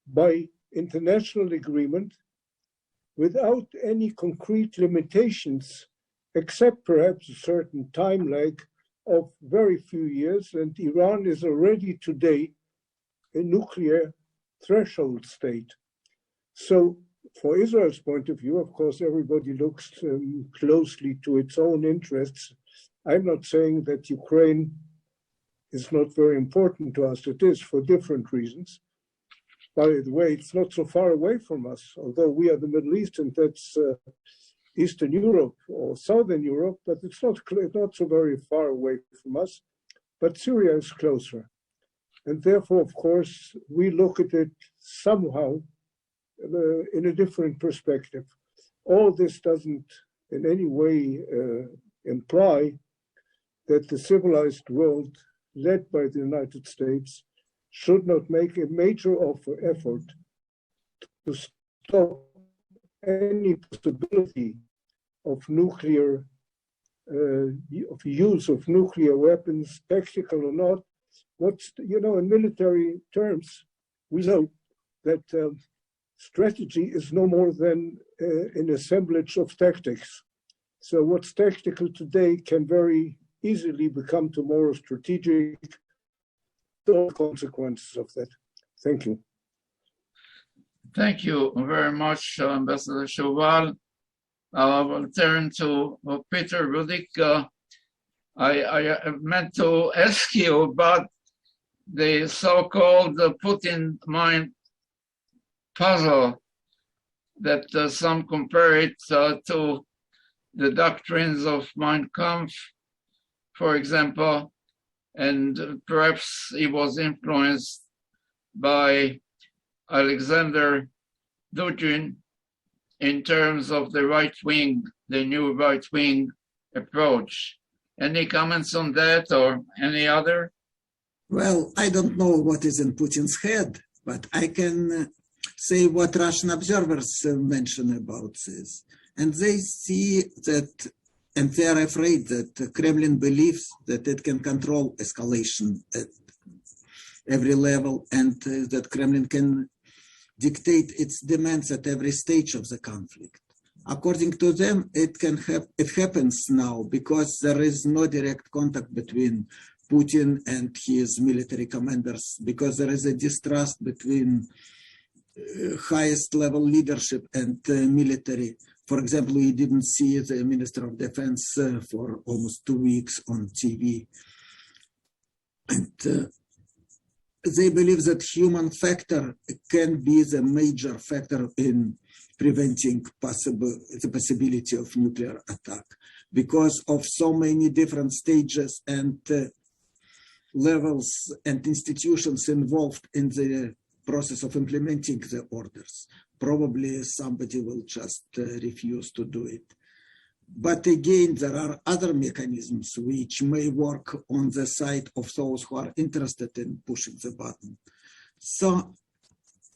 by international agreement without any concrete limitations, except perhaps a certain time lag of very few years. And Iran is already today a nuclear threshold state. So for Israel's point of view, of course, everybody looks closely to its own interests. I'm not saying that Ukraine is not very important to us. It is for different reasons. By the way, it's not so far away from us, although we are the Middle East, and that's Eastern Europe or Southern Europe, but it's not so very far away from us. But Syria is closer. And therefore, of course, we look at it somehow in a different perspective. All this doesn't in any way imply that the civilized world, led by the United States, should not make a major effort to stop any possibility of nuclear, of use of nuclear weapons, tactical or not. In military terms, we know that strategy is no more than an assemblage of tactics. So what's tactical today can very easily become tomorrow strategic. All consequences of that. Thank you. Thank you very much, Ambassador Chauvel. I will turn to Peter Rudik. I meant to ask you about the so-called Putin mind puzzle that some compare it to the doctrines of Mein Kampf, for example, and perhaps he was influenced by Alexander Dugin in terms of the right wing, the new right wing approach. Any comments on that or any other? Well, I don't know what is in Putin's head, but I can say what Russian observers mention about this. And they see that, and they are afraid that the Kremlin believes that it can control escalation at every level, and that Kremlin can dictate its demands at every stage of the conflict. According to them, it happens now because there is no direct contact between Putin and his military commanders, because there is a distrust between highest level leadership and military For example, we didn't see the Minister of Defense for almost 2 weeks on TV. And they believe that human factor can be the major factor in preventing the possibility of nuclear attack because of so many different stages and levels and institutions involved in the process of implementing the orders. Probably somebody will just refuse to do it. But again, there are other mechanisms which may work on the side of those who are interested in pushing the button. So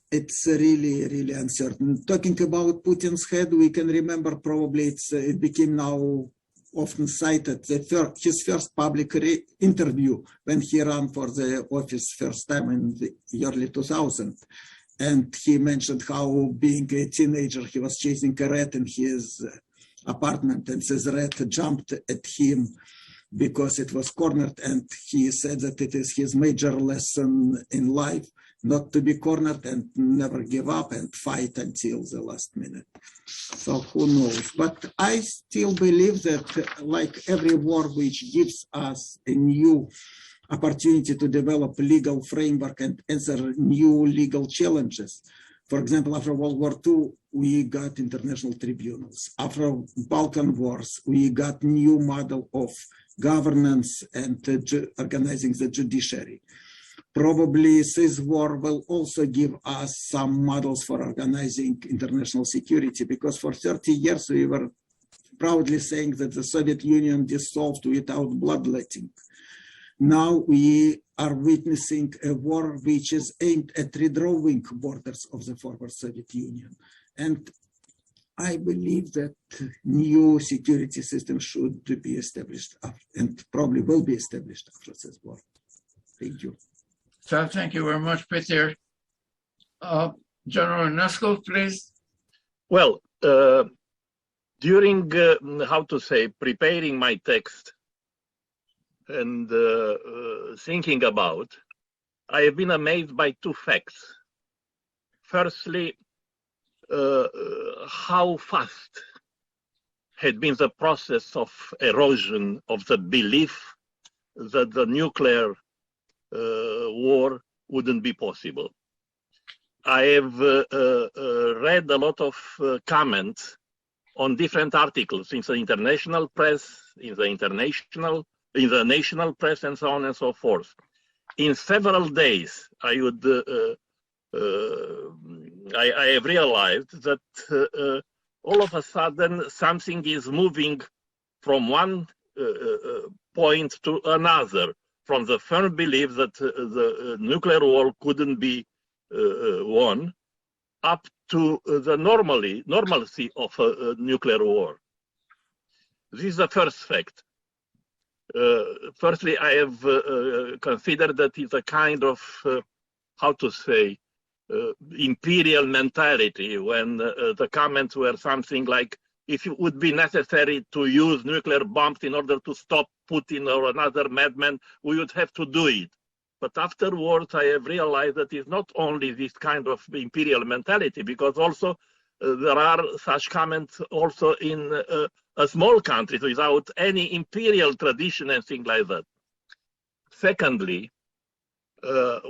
it's really, really uncertain. Talking about Putin's head, we can remember probably it became now often cited his first public interview when he ran for the office first time in the early 2000. And he mentioned how being a teenager, he was chasing a rat in his apartment and this rat jumped at him because it was cornered. And he said that it is his major lesson in life not to be cornered and never give up and fight until the last minute. So who knows? But I still believe that like every war which gives us a new opportunity to develop a legal framework and answer new legal challenges. For example, after World War II, we got international tribunals. After Balkan Wars, we got new model of governance and organizing the judiciary. Probably this war will also give us some models for organizing international security, because for 30 years we were proudly saying that the Soviet Union dissolved without bloodletting. Now we are witnessing a war which is aimed at redrawing borders of the former Soviet Union. And I believe that new security systems should be established and probably will be established after this war. Thank you. So thank you very much, Peter. General Nesco, please. Well, during, preparing my text and thinking about, I have been amazed by two facts. Firstly, how fast had been the process of erosion of the belief that the nuclear war wouldn't be possible. I have read a lot of comments on different articles in the international press, in the national press, and so on and so forth. In several days, I have realized that all of a sudden something is moving from one point to another, from the firm belief that the nuclear war couldn't be won, up to the normalcy of a nuclear war. This is the first fact. Firstly, I have considered that it's a kind of, imperial mentality, when the comments were something like, if it would be necessary to use nuclear bombs in order to stop Putin or another madman, we would have to do it. But afterwards, I have realized that it's not only this kind of imperial mentality, because also there are such comments also in a small country without any imperial tradition and things like that. Secondly, the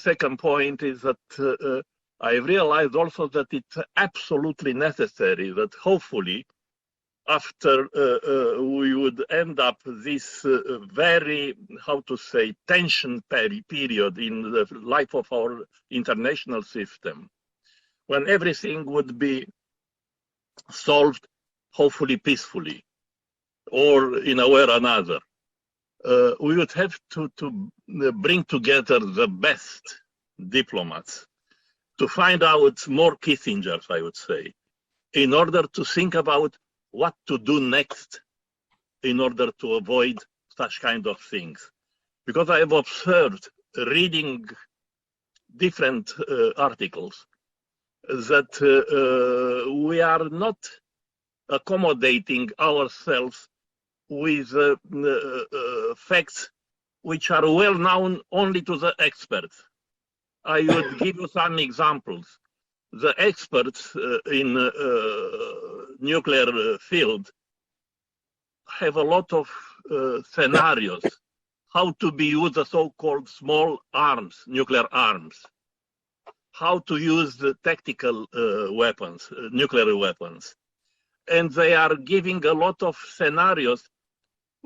second point is that I realized also that it's absolutely necessary that hopefully after we would end up this very, tension period in the life of our international system, when everything would be solved, hopefully peacefully, or in a way or another. We would have to bring together the best diplomats to find out more Kissingers, I would say, in order to think about what to do next in order to avoid such kind of things. Because I have observed, reading different articles, that we are not accommodating ourselves with facts which are well known only to the experts. I would give you some examples. the experts in nuclear field have a lot of scenarios how to be used the so-called small arms, nuclear arms, how to use the tactical weapons, nuclear weapons. And they are giving a lot of scenarios,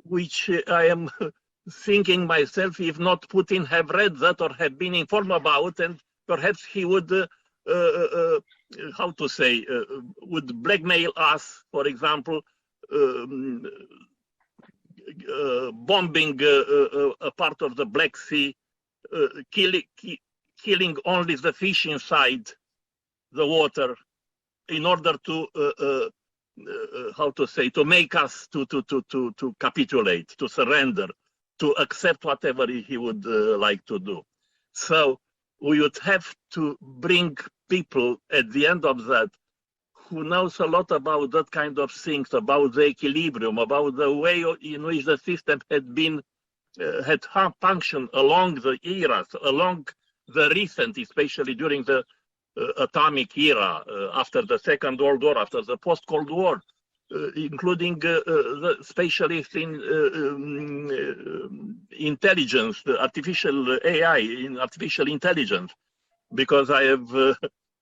which I am thinking myself, if not Putin have read that or have been informed about, and perhaps he would, how to say, would blackmail us, for example, bombing a part of the Black Sea, killing only the fish inside the water, in order to how to say, to make us to capitulate, to surrender, to accept whatever he would like to do. So we would have to bring people at the end of that who knows a lot about that kind of things, about the equilibrium, about the way in which the system had been, had functioned along the eras, along the recent, especially during the atomic era, after the Second World War, after the post-Cold War, including the specialists in intelligence, the artificial AI, in artificial intelligence, because I have,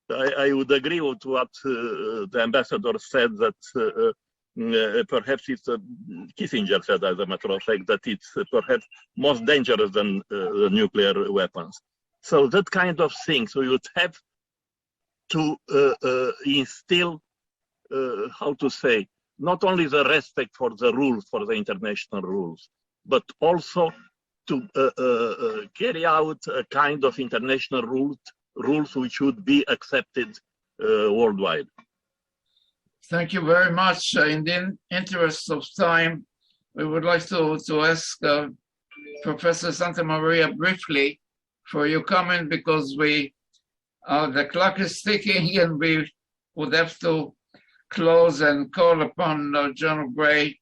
I would agree with what the ambassador said, that perhaps it's Kissinger said, as a matter of fact, that it's perhaps most dangerous than the nuclear weapons. So that kind of thing, so you would have to instill, how to say, not only the respect for the rules, for the international rules, but also to carry out a kind of international rules which would be accepted worldwide. Thank you very much. In the interest of time, we would like to ask Professor Santa Maria briefly for your comment, because we the clock is ticking and we would have to close and call upon General Gray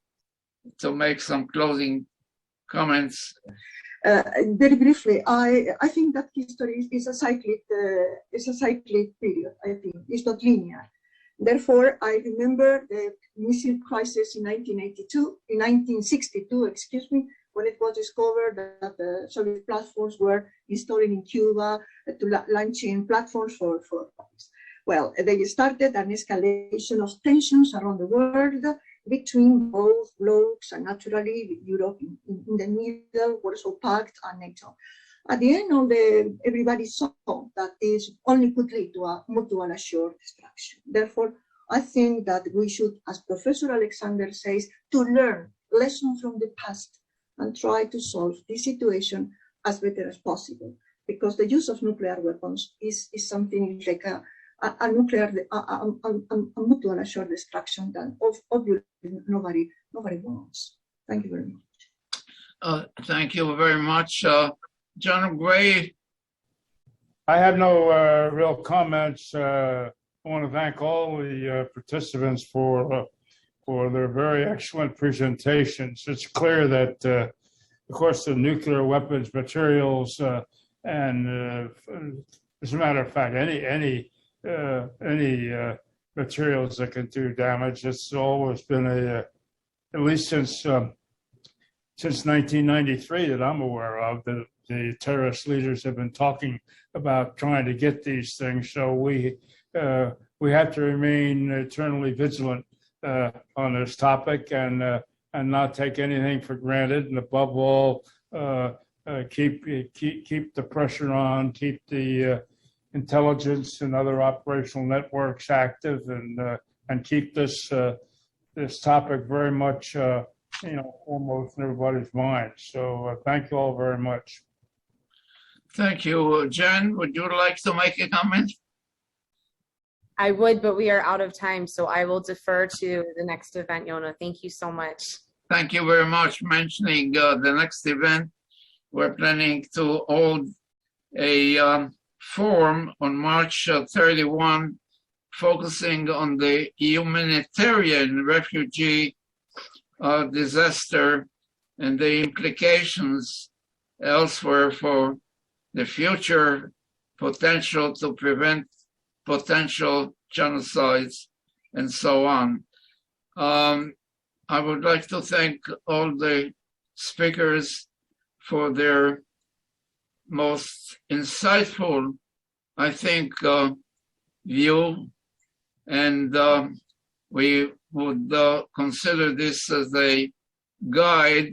to make some closing comments. Very briefly, I think that history is a cyclic period. I think it's not linear. Therefore, I remember the missile crisis in 1962, excuse me, when it was discovered that the Soviet platforms were installing in Cuba to launching platforms for rockets. Well, they started an escalation of tensions around the world between both blocs, and naturally Europe in the middle, Warsaw Pact and NATO. At the end of everybody saw that this only could lead to a mutual assured destruction. Therefore, I think that we should, as Professor Alexander says, to learn lessons from the past and try to solve this situation as better as possible, because the use of nuclear weapons is something like a mutual assured destruction that obviously nobody wants. Thank you very much. Thank you very much. General Gray. I have no real comments. I want to thank all the participants for their very excellent presentations. It's clear that, of course, the nuclear weapons materials and, as a matter of fact, any materials that can do damage, it's always been at least since 1993 that I'm aware of, the terrorist leaders have been talking about trying to get these things. So we have to remain eternally vigilant on this topic and not take anything for granted. And above all, keep the pressure on, keep the intelligence and other operational networks active, and keep this topic very much foremost in everybody's mind. So thank you all very much. Thank you. Jen, would you like to make a comment? I would, but we are out of time, so I will defer to the next event, Yona. Thank you so much. Thank you very much. Mentioning the next event, we're planning to hold a forum on March 31, focusing on the humanitarian refugee disaster and the implications elsewhere for the future potential to prevent potential genocides, and so on. I would like to thank all the speakers for their most insightful, I think, view, and we would consider this as a guide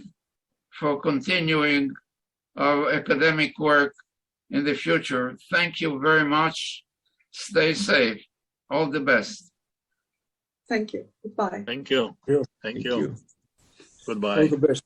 for continuing our academic work in the future. Thank you very much. Stay safe. All the best. Thank you. Goodbye. Thank you. Yeah. Thank Thank you. you. Goodbye. All the best.